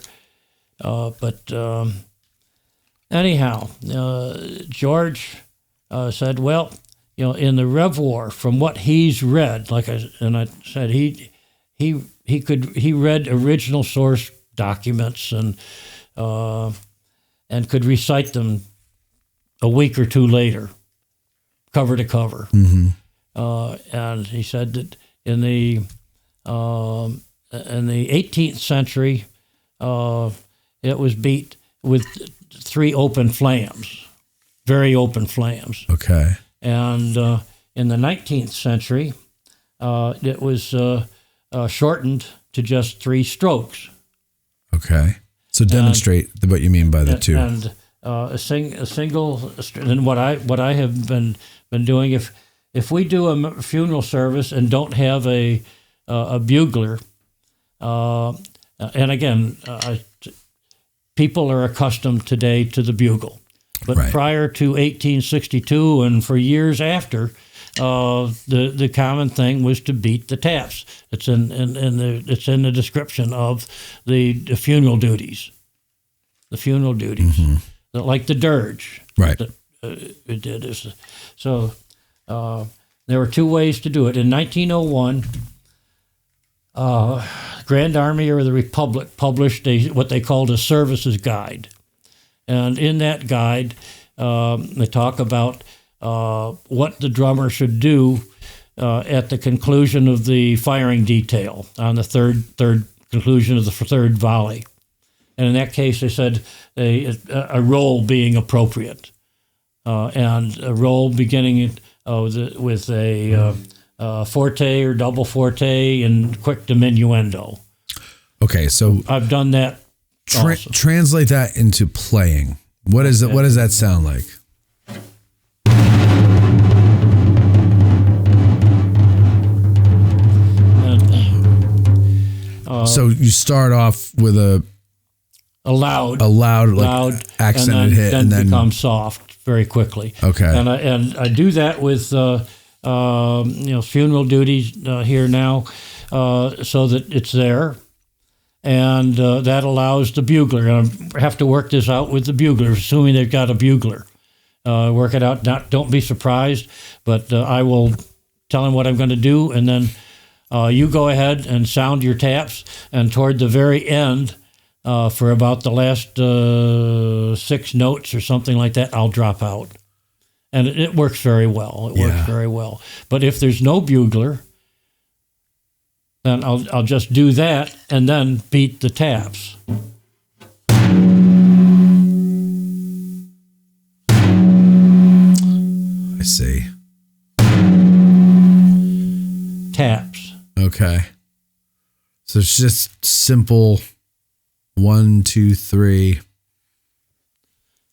S2: Anyhow, George said, well, in the Revoir, from what he's read, I said, he read original source documents and could recite them a week or 2 later, cover to cover.
S4: Mm-hmm.
S2: And he said that in the 18th century, it was beat with 3 open flams, very open flams.
S4: Okay.
S2: And in the 19th century, it was shortened to just 3 strokes.
S4: Okay. So demonstrate what you mean by the 2.
S2: And a single. And what I have been doing, if we do a funeral service and don't have a bugler, and again, people are accustomed today to the bugle, but prior to 1862 and for years after, the common thing was to beat the taps. It's in the description of the funeral duties. The funeral duties, like the dirge.
S4: Right.
S2: It did. So there were two ways to do it. In 1901, Grand Army of the Republic published what they called a services guide. And in that guide, they talk about what the drummer should do at the conclusion of the firing detail on the third conclusion of the third volley. And in that case, they said a roll being appropriate, and a roll beginning with a forte or double forte and quick diminuendo.
S4: Okay, so
S2: I've done that.
S4: Translate that into playing. What is it? What does that sound like? So you start off with a loud accented hit, and then
S2: become soft very quickly.
S4: Okay,
S2: and I do that with funeral duties here now, so that it's there, and that allows the bugler. And I have to work this out with the bugler, assuming they've got a bugler. Work it out. Don't be surprised, but I will tell him what I'm going to do, and then you go ahead and sound your taps, and toward the very end, for about the last 6 notes or something like that, I'll drop out. And it works very well. It works very well. But if there's no bugler, then I'll just do that and then beat the taps.
S4: I see.
S2: Taps.
S4: Okay. So it's just simple 1, 2, 3.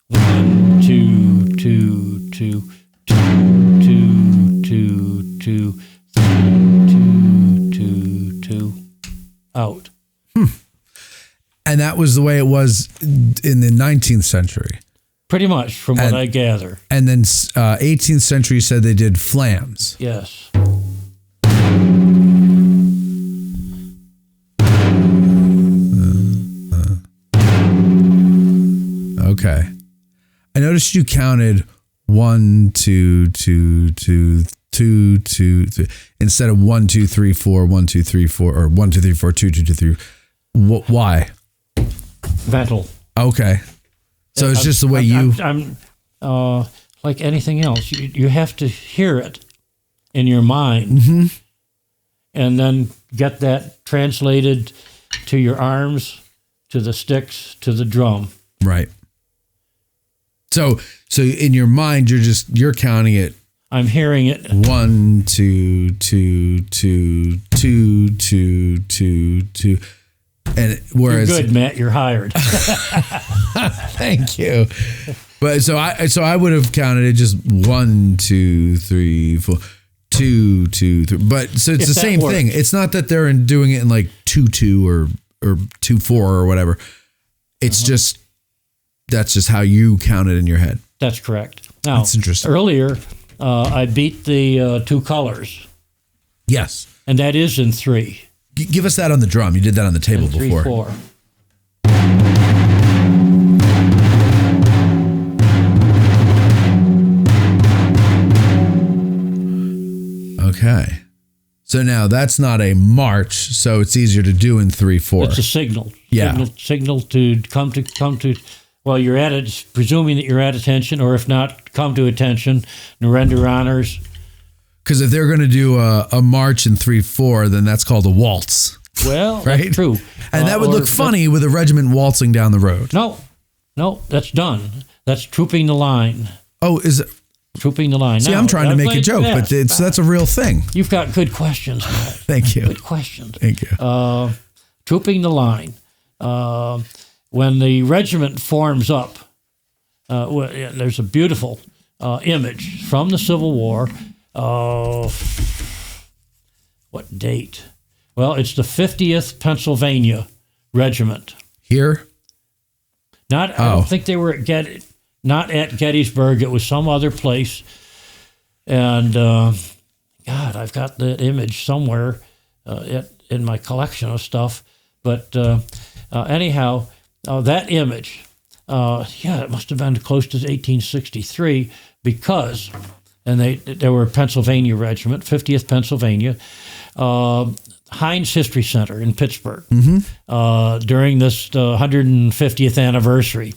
S2: 1, 2, 2, 2, 2, 2, 2, 2, 3, 2, 2, 2, out.
S4: And that was the way it was in the 19th century.
S2: Pretty much, from what I gather.
S4: And then 18th century said they did flams.
S2: Yes.
S4: Okay. I noticed you counted 1, 2, 2, 2, 2, 2, 3 instead of 1, 2, 3, 4, 1, 2, 3, 4, or 1, 2, 3, 4, 2, 2, 2, 3. Why?
S2: Metal.
S4: Okay. So it's just the way
S2: I'm like anything else. You have to hear it in your mind, and then get that translated to your arms, to the sticks, to the drum.
S4: Right. So in your mind, you're counting it.
S2: I'm hearing it.
S4: 1, 2, 2, 2, 2, 2, 2, 2. And whereas
S2: you're good, Matt, you're hired.
S4: Thank you. But so I would have counted it just 1, 2, 3, 4, 2, 2, 3. But so it's the same thing. It's not that they're doing it in like 2, 2 or 2, 4 or whatever. It's just that's just how you count it in your head.
S2: That's correct. Now,
S4: that's interesting.
S2: Earlier, I beat the 2 colors.
S4: Yes,
S2: and that is in 3.
S4: Give us that on the drum. You did that on the table before.
S2: 3, 4.
S4: Okay. So now that's not a march, so it's easier to do in 3, 4.
S2: It's a signal.
S4: Yeah.
S2: Signal to come to. Well, you're at it, presuming that you're at attention, or if not, come to attention and render honors.
S4: Because if they're going to do a march in 3, 4, then that's called a waltz.
S2: Well,
S4: right?
S2: That's true.
S4: And that would look funny with a regiment waltzing down the road.
S2: No, that's done. That's trooping the line.
S4: Oh, is it?
S2: Trooping the line.
S4: See,
S2: now,
S4: I'm trying to make a joke, but that's a real thing.
S2: You've got good questions, Matt.
S4: Thank you.
S2: Good questions.
S4: Thank you.
S2: Trooping the line. When the regiment forms up, there's a beautiful image from the Civil War. What date? Well, it's the 50th Pennsylvania Regiment.
S4: Here?
S2: I don't think they were not at Gettysburg. It was some other place. And God, I've got the image somewhere in my collection of stuff. But anyhow, that image, it must have been close to 1863 because, and they were a Pennsylvania regiment, 50th Pennsylvania, Heinz History Center in Pittsburgh during this 150th anniversary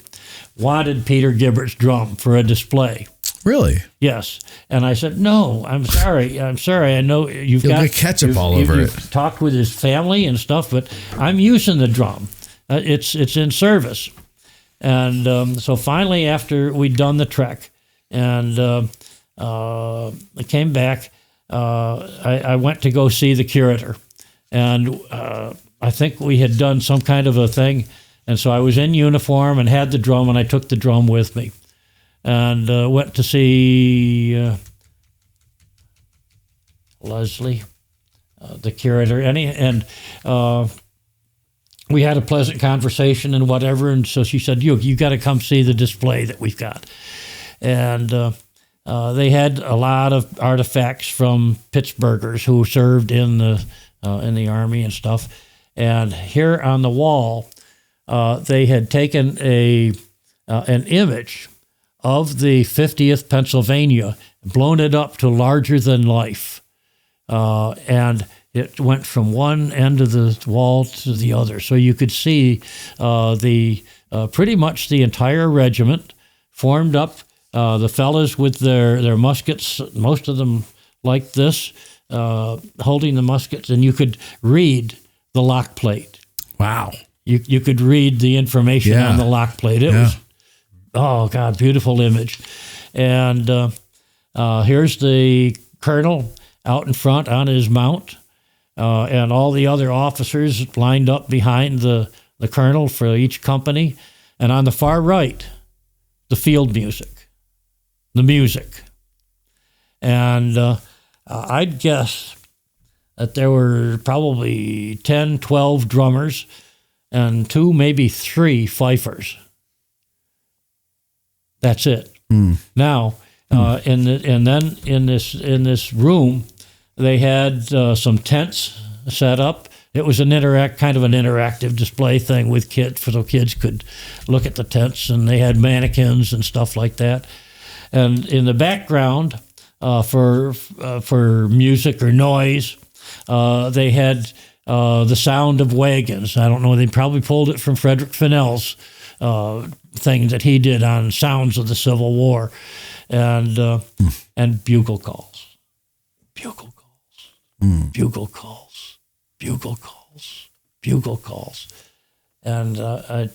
S2: wanted Peter Guibert's drum for a display.
S4: Really?
S2: Yes. And I said, no, I'm sorry. I know you'll
S4: get ketchup all over it.
S2: You've talked with his family and stuff, but I'm using the drum. It's in service. And so finally, after we'd done the trek and I came back, I went to go see the curator. And I think we had done some kind of a thing. And so I was in uniform and had the drum, and I took the drum with me. And went to see Leslie, the curator, and we had a pleasant conversation and whatever. And so she said, "You got to come see the display that we've got." And they had a lot of artifacts from Pittsburghers who served in the Army and stuff. And here on the wall, they had taken an image of the 50th Pennsylvania, blown it up to larger than life. And it went from one end of the wall to the other. So you could see pretty much the entire regiment formed up, the fellas with their muskets, most of them like this, holding the muskets, and you could read the lock plate.
S4: Wow.
S2: You could read the information on the lock plate. It was, oh, God, beautiful image. And here's the colonel out in front on his mount, and all the other officers lined up behind the colonel for each company. And on the far right, the field music, the music. And I'd guess that there were probably 10, 12 drummers and 2, maybe 3 fifers. That's it. Now, and then in this room, they had some tents set up. It was kind of an interactive display thing with kids, so kids could look at the tents, and they had mannequins and stuff like that. And in the background, for music or noise, they had the sound of wagons. I don't know. They probably pulled it from Frederick Fennell's thing that he did on sounds of the Civil War, and bugle calls, bugle calls, bugle calls, bugle calls, bugle calls. And I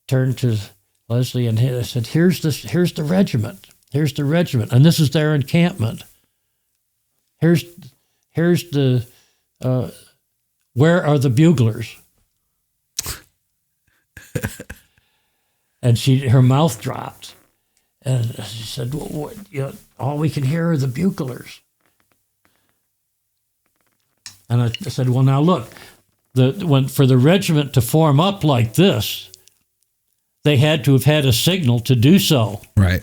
S2: turned to Leslie and I said, "Here's the regiment. Here's the regiment, and this is their encampment. Here's the where are the buglers?" And her mouth dropped, and she said, "Well, all we can hear are the buglers." And I said, "Well, now look, for the regiment to form up like this, they had to have had a signal to do so,
S4: right?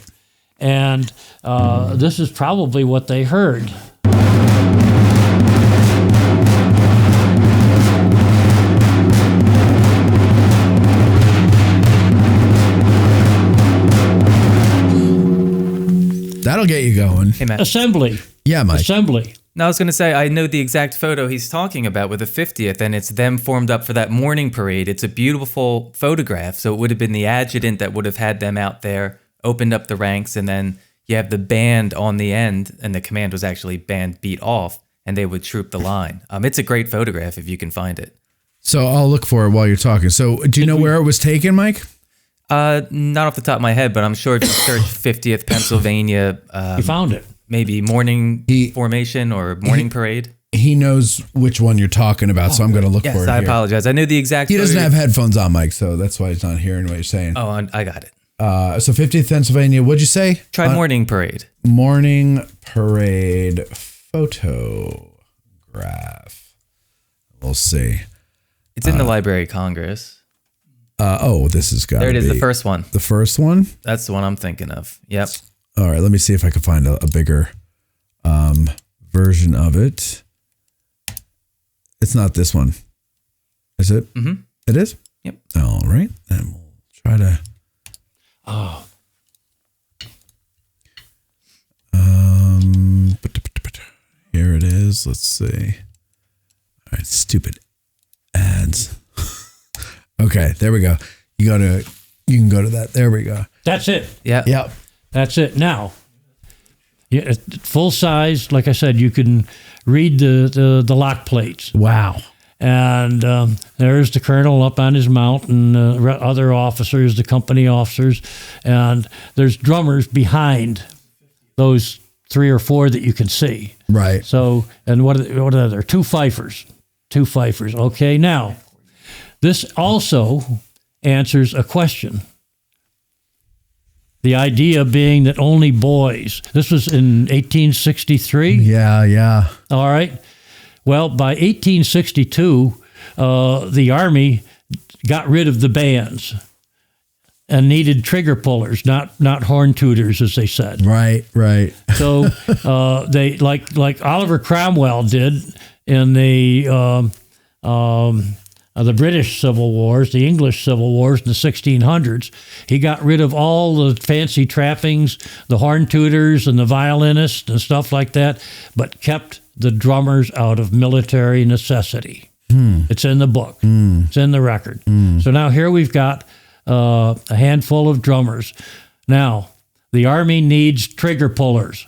S2: And this is probably what they heard."
S4: That'll get you going.
S1: Hey, Matt.
S2: Assembly.
S4: Yeah, Mike.
S2: Assembly.
S1: No, I was going to say, I know the exact photo he's talking about with the 50th, and it's them formed up for that morning parade. It's a beautiful photograph. So it would have been the adjutant that would have had them out there, opened up the ranks, and then you have the band on the end, and the command was actually band beat off, and they would troop the line. It's a great photograph if you can find it.
S4: So I'll look for it while you're talking. So do you know where it was taken, Mike?
S1: Not off the top of my head, but I'm sure if you search 50th Pennsylvania,
S2: You found it.
S1: maybe morning formation or morning parade.
S4: He knows which one you're talking about, so I'm going to look for it.
S1: Yes, I
S4: here.
S1: apologize. I knew the exact.
S4: He doesn't have headphones on, Mike, so that's why he's not hearing what you're saying.
S1: Oh, I got it.
S4: So 50th Pennsylvania, what'd you say?
S1: Try morning parade.
S4: Morning parade photograph. We'll see.
S1: It's in the Library of Congress.
S4: This has got to be.
S1: There it is, the first one.
S4: The first one?
S1: That's the one I'm thinking of. Yep.
S4: All right, let me see if I can find a bigger version of it. It's not this one. Is it?
S1: Mm-hmm.
S4: It is?
S1: Yep.
S4: All right. Then we'll try to.
S2: Oh.
S4: Here it is. Let's see. All right, stupid ads. Okay, there we go. You can go to that. There we go.
S2: That's it.
S1: Yeah.
S4: Yep.
S2: That's it. Now, yeah, full size. Like I said, you can read the lock plates.
S4: Wow.
S2: And there's the colonel up on his mount and other officers, the company officers. And there's drummers behind those 3 or 4 that you can see.
S4: Right.
S2: So, and what are there? 2 fifers. 2 fifers. Okay, now, this also answers a question. The idea being that only boys. This was in 1863.
S4: Yeah.
S2: All right. Well, by 1862, the Army got rid of the bands and needed trigger pullers, not horn tooters, as they said.
S4: Right.
S2: So they like Oliver Cromwell did in the British Civil Wars, the English Civil Wars in the 1600s. He got rid of all the fancy trappings, the horn tooters and the violinists and stuff like that, but kept the drummers out of military necessity. It's in the book. It's in the record. So now here we've got a handful of drummers. Now, the Army needs trigger pullers.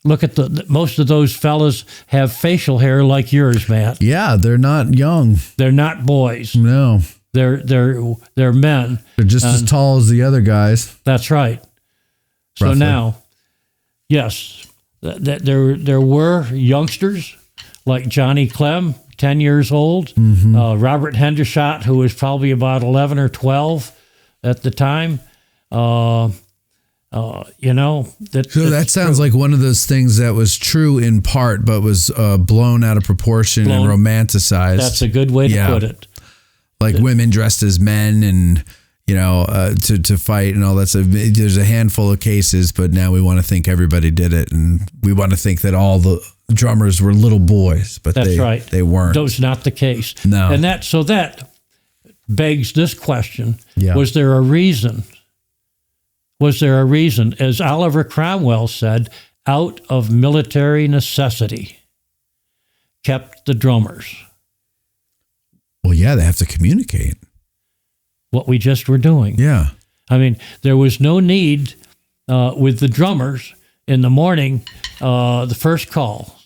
S2: Look at most of those fellas have facial hair like yours, Matt.
S4: Yeah, they're not young.
S2: They're not boys.
S4: No.
S2: They're men.
S4: They're just as tall as the other guys.
S2: That's right. So
S4: Roughly.
S2: now, yes, there were youngsters like Johnny Clem, 10 years old, Robert Hendershot, who was probably about 11 or 12 at the time. So
S4: that sounds like one of those things that was true in part, but was blown out of proportion and romanticized.
S2: That's a good way to put it.
S4: Like women dressed as men and, to fight and all that stuff. There's a handful of cases, but now we want to think everybody did it. And we want to think that all the drummers were little boys, but
S2: That's right.
S4: They weren't.
S2: That was not the case.
S4: No.
S2: And that begs this question.
S4: Yeah.
S2: Was there a reason? Was there a reason? As Oliver Cromwell said, out of military necessity, kept the drummers.
S4: Well, yeah, they have to communicate.
S2: What we just were doing.
S4: Yeah.
S2: I mean, there was no need with the drummers in the morning, the first call.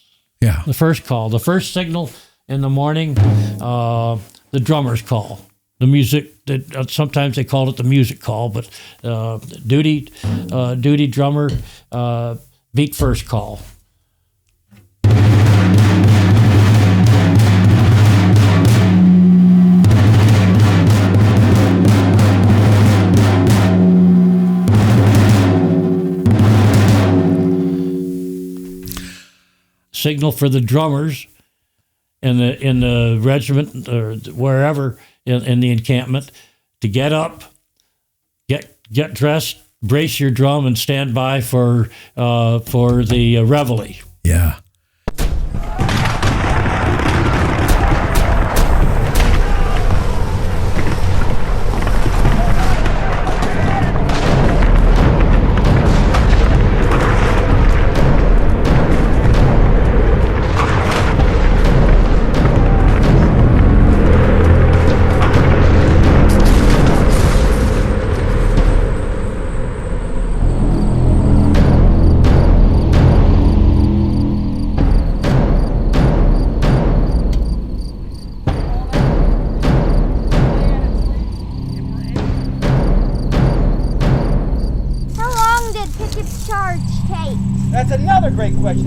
S4: Yeah.
S2: The first signal in the morning, the drummers call. The music, sometimes they called it the music call, but duty drummer, beat first call. Signal for the drummers in the regiment or wherever in the encampment to get up, get dressed, brace your drum, and stand by for the reveille.
S4: Yeah.
S9: That's another great question.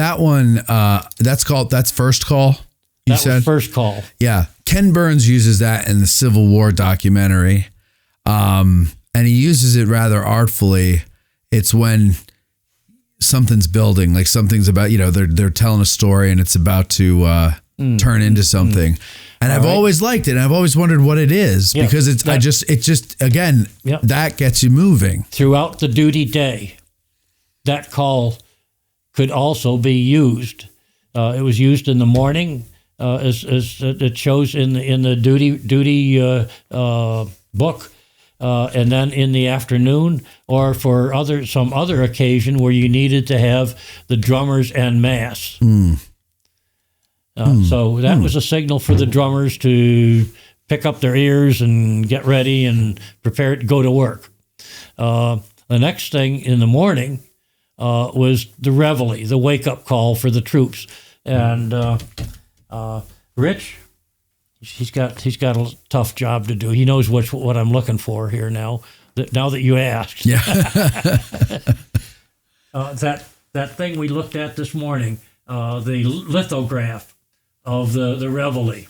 S4: that one, that's First Call. You
S2: That
S4: said
S2: was First Call.
S4: Yeah, Ken Burns uses that in the Civil War documentary, and he uses it rather artfully. It's when something's building, like something's about, they're telling a story and it's about to turn into something. And I've always liked it. And I've always wondered what it is because that gets you moving
S2: throughout the duty day. That call could also be used. It was used in the morning, as it shows in the duty book. And then in the afternoon, or for some other occasion where you needed to have the drummers en masse. So that was a signal for the drummers to pick up their ears and get ready and prepare to go to work. The next thing in the morning was the reveille, the wake-up call for the troops. And Rich, he's got a tough job to do. He knows what I'm looking for here now. Now that you asked,
S4: Yeah.
S2: that thing we looked at this morning, the lithograph of the reveille.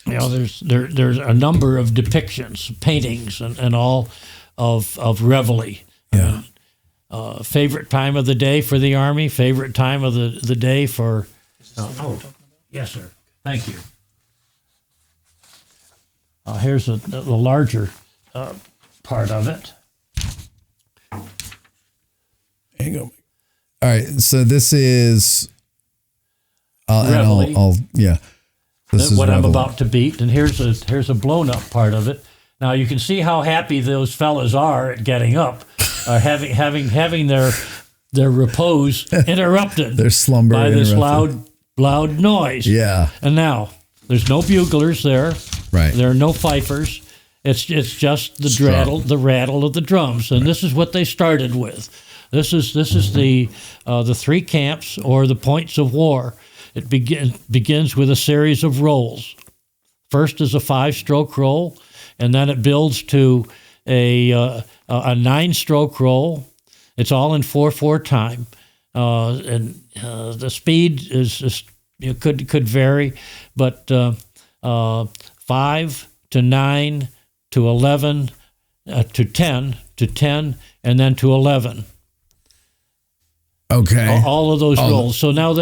S2: There's a number of depictions, paintings, and all of reveille.
S4: Yeah.
S2: Favorite time of the day for the Army. Favorite time of the day for. Yes, sir. Thank you. Here's the larger part of it.
S4: There you go. All right, so this is.
S2: Reveille.
S4: This is
S2: what I'm
S4: reveille.
S2: about to beat, and here's a blown up part of it. Now you can see how happy those fellas are at getting up, having their repose interrupted.
S4: Their slumber
S2: by this
S4: interrupted.
S2: loud noise.
S4: Yeah.
S2: And now there's no buglers there.
S4: Right.
S2: There are no fifers. It's just the rattle of the drums, and this is what they started with. This is the three camps or the points of war. It begins with a series of rolls. First is a 5-stroke roll, and then it builds to a 9-stroke roll. It's all in 4/4 time, and the speed is could vary, but 5 to 9 to 11 to 10 and then to 11.
S4: Okay.
S2: All of those rolls. So now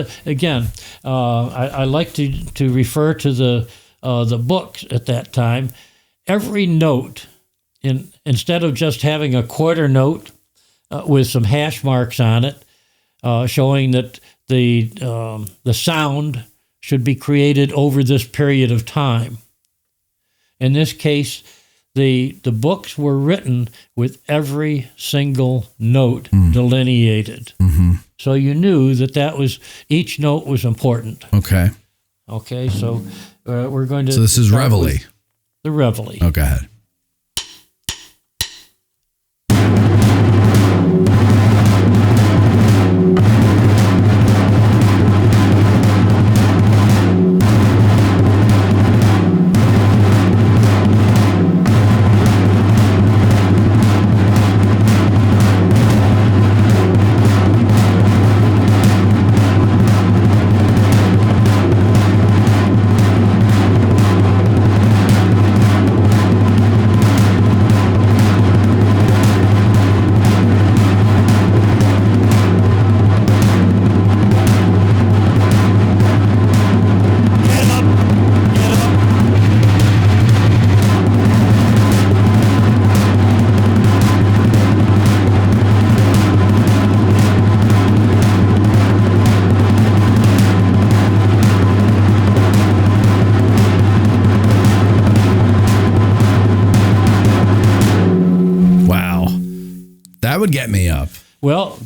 S2: I like to refer to the books at that time. Every note, instead of just having a quarter note with some hash marks on it, showing that the sound should be created over this period of time. In this case, the books were written with every single note delineated. Mm-hmm. So you knew that was each note was important.
S4: Okay.
S2: Okay, so we're going to.
S4: So this is reveille.
S2: The reveille.
S4: Oh, go ahead. That would get me up.
S2: Well,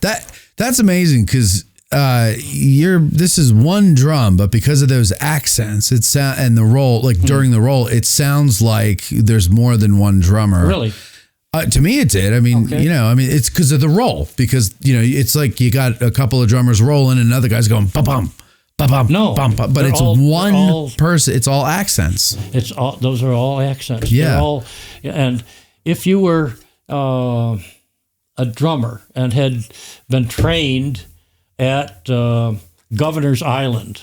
S4: that's amazing because this is one drum, but because of those accents, and the roll, like during the roll, it sounds like there's more than one drummer.
S2: Really?
S4: To me, it did. I mean,
S2: Okay.
S4: It's because of the roll. Because it's like you got a couple of drummers rolling, and another guy's going bum bum bum bum.
S2: No,
S4: bum, bum, but
S2: they're
S4: it's one person. It's all accents.
S2: Those are all accents.
S4: Yeah.
S2: And if you were a drummer and had been trained at Governor's Island.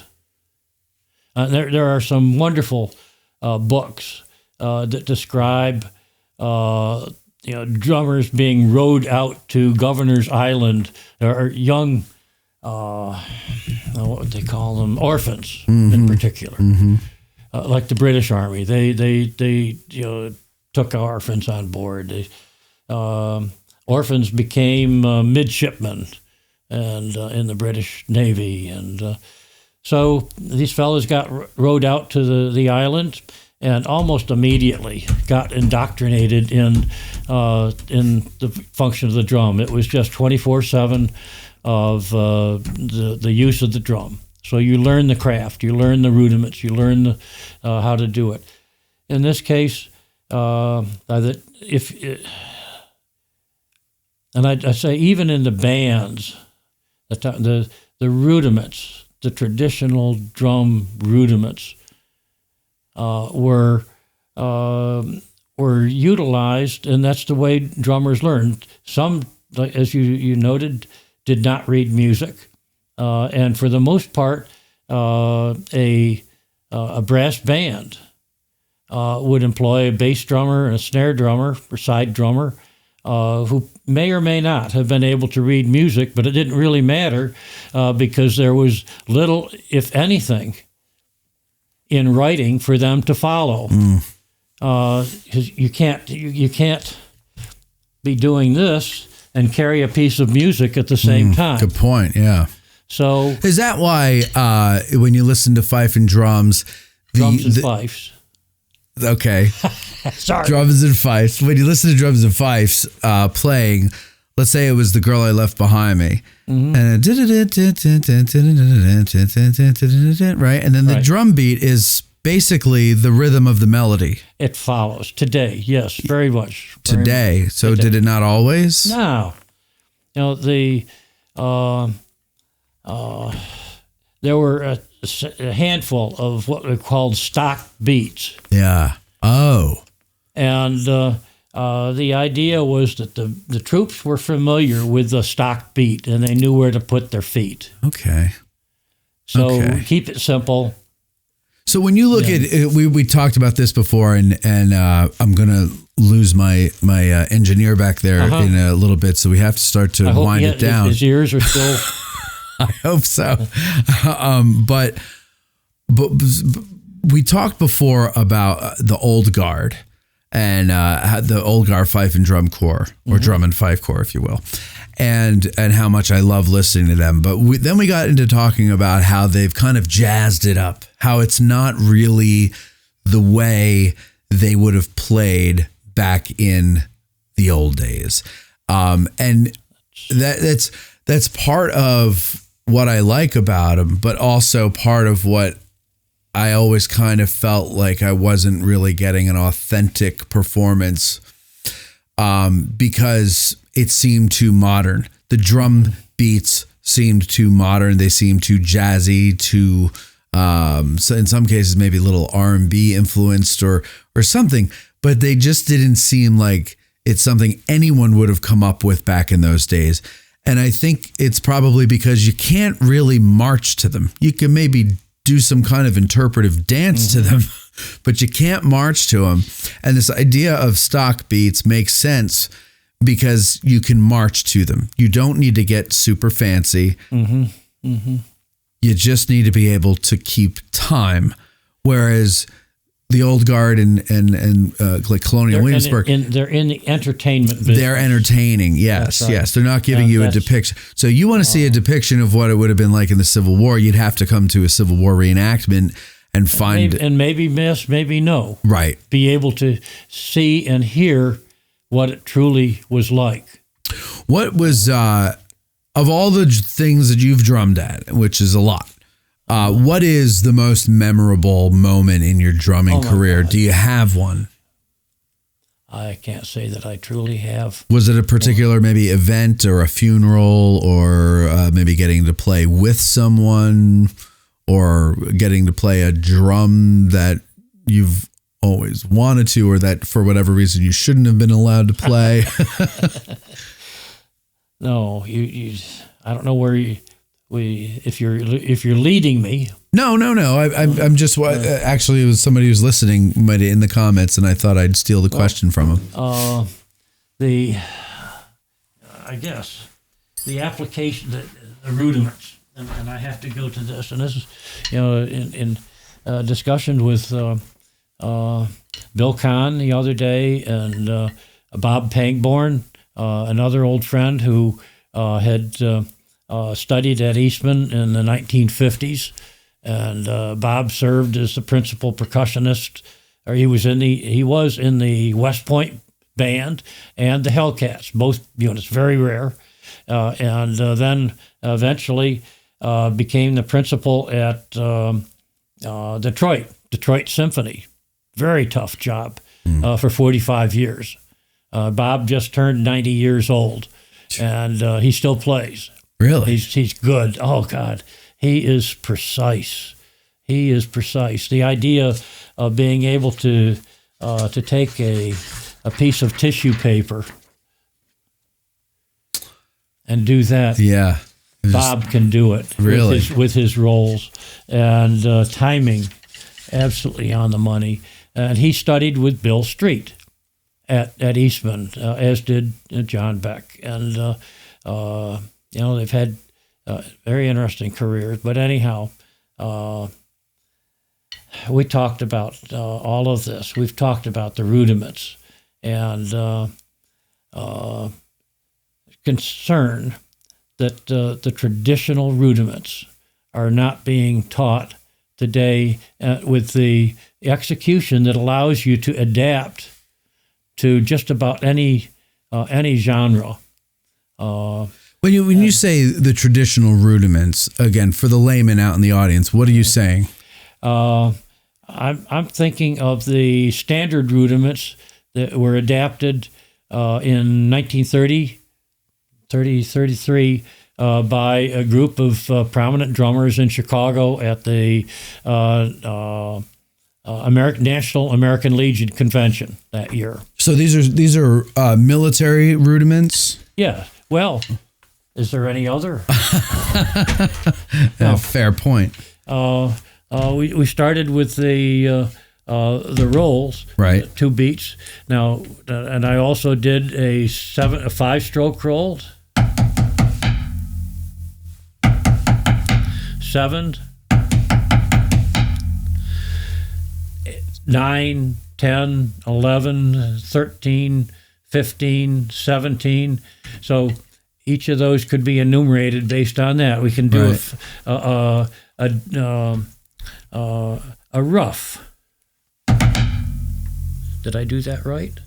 S2: There are some wonderful books that describe drummers being rowed out to Governor's Island, or young, what would they call them, orphans in particular, like the British Army. They took orphans on board. Orphans became midshipmen and in the British Navy, and so these fellows got rowed out to the island, and almost immediately got indoctrinated in the function of the drum. It was just 24/7 of the use of the drum. So you learn the craft, you learn the rudiments, you learn how to do it. In this case, I say even in the bands, the rudiments, the traditional drum rudiments, were utilized, and that's the way drummers learned. Some, as you noted, did not read music, and for the most part, a brass band would employ a bass drummer and a snare drummer or side drummer, who may or may not have been able to read music, but it didn't really matter because there was little, if anything, in writing for them to follow. 'Cause you can't be doing this and carry a piece of music at the same time.
S4: Good point. Yeah.
S2: So
S4: is that why when you listen to fife and drums,
S2: drums and fifes?
S4: Okay.
S2: Sorry.
S4: Drums and fifes. When you listen to drums and fifes playing, let's say it was The Girl I Left Behind Me. And right? And then the drum beat is basically the rhythm of the melody.
S2: It follows. Today, yes, very much.
S4: Today. So did it not always?
S2: No. There were a handful of what we called stock beats.
S4: Yeah. Oh.
S2: And the idea was that the troops were familiar with the stock beat, and they knew where to put their feet.
S4: Okay.
S2: So keep it simple.
S4: So when you look at we talked about this before, and I'm gonna lose my engineer back there in a little bit, so we have to start to wind it down.
S2: His ears are still.
S4: I hope so. But we talked before about the old guard and the old guard fife and drum corps, or drum and fife corps, if you will, and how much I love listening to them. But then we got into talking about how they've kind of jazzed it up, how it's not really the way they would have played back in the old days, and that's part of what I like about them, but also part of what I always kind of felt like I wasn't really getting an authentic performance, because it seemed too modern. The drum beats seemed too modern. They seemed too jazzy, too, so in some cases maybe a little R&B influenced or something, but they just didn't seem like it's something anyone would have come up with back in those days. And I think it's probably because you can't really march to them. You can maybe do some kind of interpretive dance to them, but you can't march to them. And this idea of stock beats makes sense because you can march to them. You don't need to get super fancy. You just need to be able to keep time. Whereas the old guard and like Colonial Williamsburg,
S2: they're in the entertainment business.
S4: They're entertaining, yes,
S2: right.
S4: yes. They're not giving you a depiction. So you want to see a depiction of what it would have been like in the Civil War, you'd have to come to a Civil War reenactment and find...
S2: Maybe miss, maybe no.
S4: Right.
S2: Be able to see and hear what it truly was like.
S4: What was, of all the things that you've drummed at, which is a lot, what is the most memorable moment in your drumming career? Do you have one?
S2: I can't say that I truly have.
S4: Was it a particular maybe event or a funeral, or maybe getting to play with someone, or getting to play a drum that you've always wanted to, or that for whatever reason you shouldn't have been allowed to play?
S2: No, you I don't know where if you're leading me.
S4: No. I'm just actually it was somebody who was listening in the comments, and I thought I'd steal the question from him.
S2: I guess the application, the rudiments, and I have to go to this, and this is, in discussion with Bill Kahn the other day, and Bob Pangborn, another old friend who had studied at Eastman in the 1950s, and Bob served as the principal percussionist, or he was in the West Point band and the Hellcats, both units, very rare, and then eventually became the principal at Detroit Symphony. Very tough job for 45 years. Bob just turned 90 years old, and he still plays.
S4: Really?
S2: He's good. Oh, God. He is precise. The idea of being able to take a piece of tissue paper and do that.
S4: Yeah.
S2: Bob can do it.
S4: Really?
S2: With his rolls. And timing, absolutely on the money. And he studied with Bill Street at Eastman, as did John Beck. And, they've had very interesting careers. But anyhow, we talked about all of this. We've talked about the rudiments and concern that the traditional rudiments are not being taught today with the execution that allows you to adapt to just about any genre.
S4: When you say the traditional rudiments, again, for the layman out in the audience, what are you saying?
S2: I'm thinking of the standard rudiments that were adapted in 1933 by a group of prominent drummers in Chicago at the National American Legion Convention that year.
S4: So these are military rudiments?
S2: Yeah. Well, is there any other?
S4: No. Fair point.
S2: We started with the rolls,
S4: right?
S2: 2 beats. Now, and I also did a 5-stroke roll. 7, 9, 10, 11, 13, 15, 17. So each of those could be enumerated based on that. We can do a rough. Did I do that right?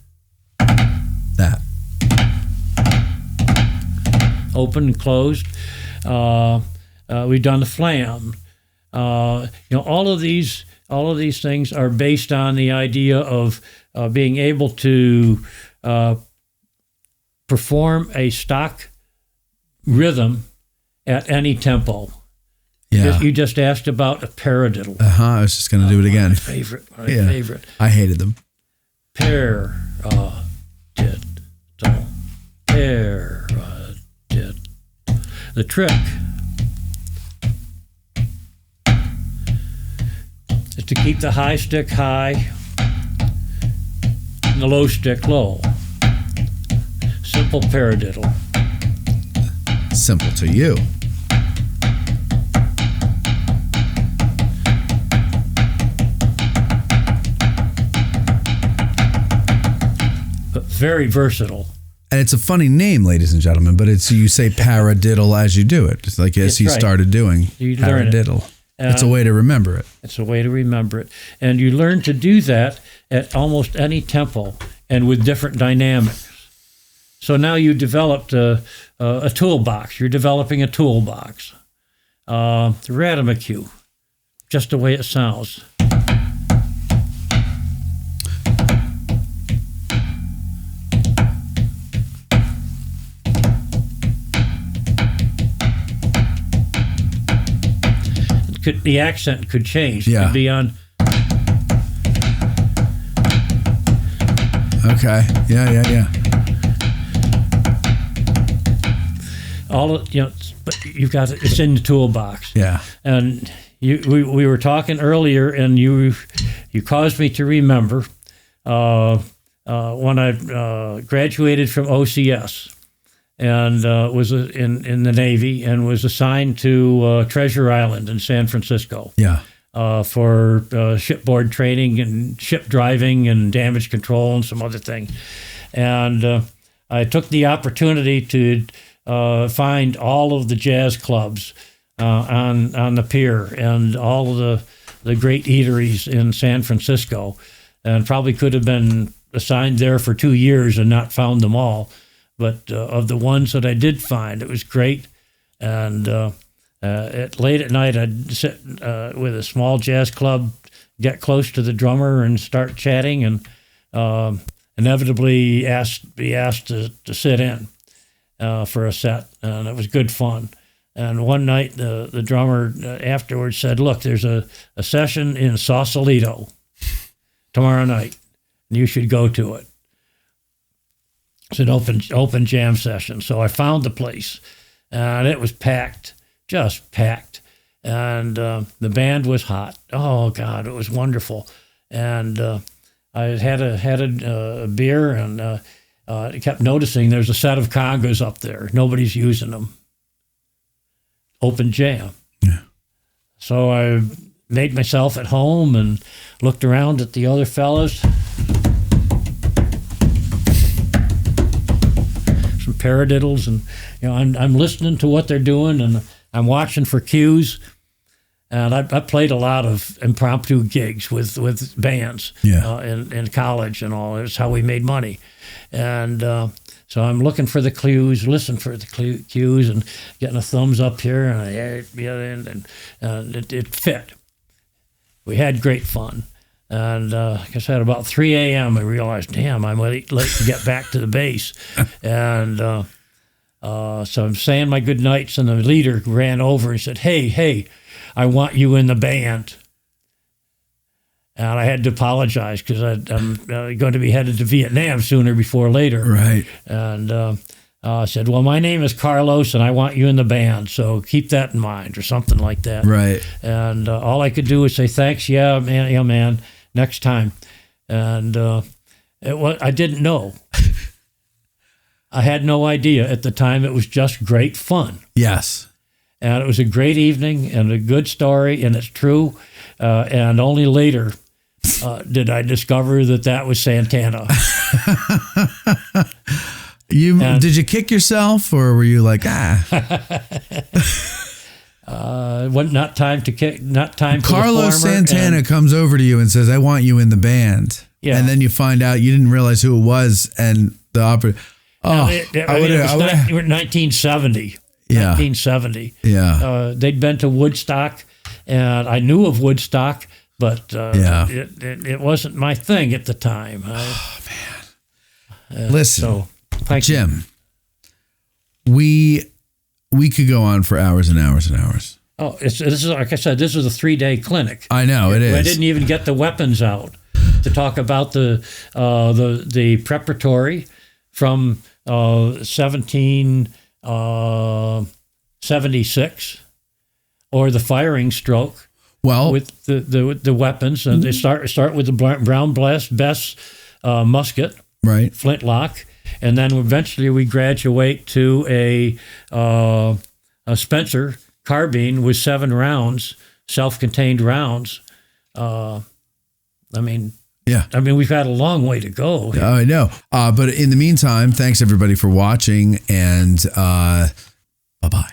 S4: That.
S2: Open and closed. We've done the flam. All of these things are based on the idea of being able to perform a stock rhythm at any tempo.
S4: Yeah.
S2: You just asked about a paradiddle.
S4: I was just going to do it again.
S2: My favorite.
S4: I hated them.
S2: Paradiddle. The trick is to keep the high stick high and the low stick low. Simple paradiddle.
S4: Simple to you.
S2: But very versatile.
S4: And it's a funny name, ladies and gentlemen, but you say paradiddle as you do it. It's like as you started doing paradiddle. It's a way to remember it.
S2: It's a way to remember it. And you learn to do that at almost any tempo and with different dynamics. So now you developed a toolbox. You're developing a toolbox. The Radamaque, just the way it sounds. The accent could change.
S4: Yeah.
S2: It could be on.
S4: Okay. Yeah.
S2: but you've got it's in the toolbox.
S4: Yeah.
S2: And we were talking earlier, and you caused me to remember when I graduated from OCS and was in the Navy and was assigned to Treasure Island in San Francisco.
S4: Yeah.
S2: For shipboard training and ship driving and damage control and some other things. And I took the opportunity to find all of the jazz clubs on the pier and all of the great eateries in San Francisco, and probably could have been assigned there for 2 years and not found them all. But of the ones that I did find, it was great. And late at night, I'd sit with a small jazz club, get close to the drummer and start chatting, and inevitably be asked to sit in for a set. And it was good fun. And one night, the drummer afterwards said, "Look, there's a session in Sausalito tomorrow night, and you should go to it. It's an open jam session." So I found the place, and it was packed, just packed. And the band was hot. Oh, God, it was wonderful. And I had a beer, and I kept noticing there's a set of congas up there. Nobody's using them. Open jam.
S4: Yeah.
S2: So I made myself at home and looked around at the other fellas. Some paradiddles, and I'm listening to what they're doing, and I'm watching for cues. And I played a lot of impromptu gigs with bands in college and all. That's how we made money. And so I'm looking for the clues, listening for the cues, and getting a thumbs up here, and it fit. We had great fun. And like I said, about 3 a.m., I realized, damn, I'm late to get back to the base. And so I'm saying my good nights, and the leader ran over and said, hey, I want you in the band. And I had to apologize because I'm going to be headed to Vietnam sooner before later.
S4: Right.
S2: And I said, well, my name is Carlos, and I want you in the band, so keep that in mind, or something like that.
S4: Right.
S2: And all I could do was say, thanks, yeah, man, next time. And I didn't know. I had no idea at the time. It was just great fun.
S4: Yes.
S2: And it was a great evening and a good story, and it's true. And only later did I discover that was Santana.
S4: Did you kick yourself, or were you like,
S2: not time to kick, not time for
S4: Carlos Santana comes over to you and says, I want you in the band.
S2: Yeah.
S4: And then you find out you didn't realize who it was, and the opera. Oh,
S2: it was 1970.
S4: Yeah.
S2: 1970.
S4: Yeah.
S2: They'd been to Woodstock, and I knew of Woodstock, but it wasn't my thing at the time.
S4: Oh, man. Listen,
S2: thank
S4: Jim, we could go on for hours and hours and hours.
S2: Oh, this is like I said, this was a 3-day clinic.
S4: I know, it is.
S2: I didn't even get the weapons out to talk about the preparatory from 1776, or the firing stroke.
S4: Well,
S2: with the weapons, and they start with the Brown Bess musket,
S4: right,
S2: flintlock, and then eventually we graduate to a Spencer carbine with 7 rounds, self-contained rounds. We've had a long way to go.
S4: Oh, I know. But in the meantime, thanks everybody for watching, and bye-bye.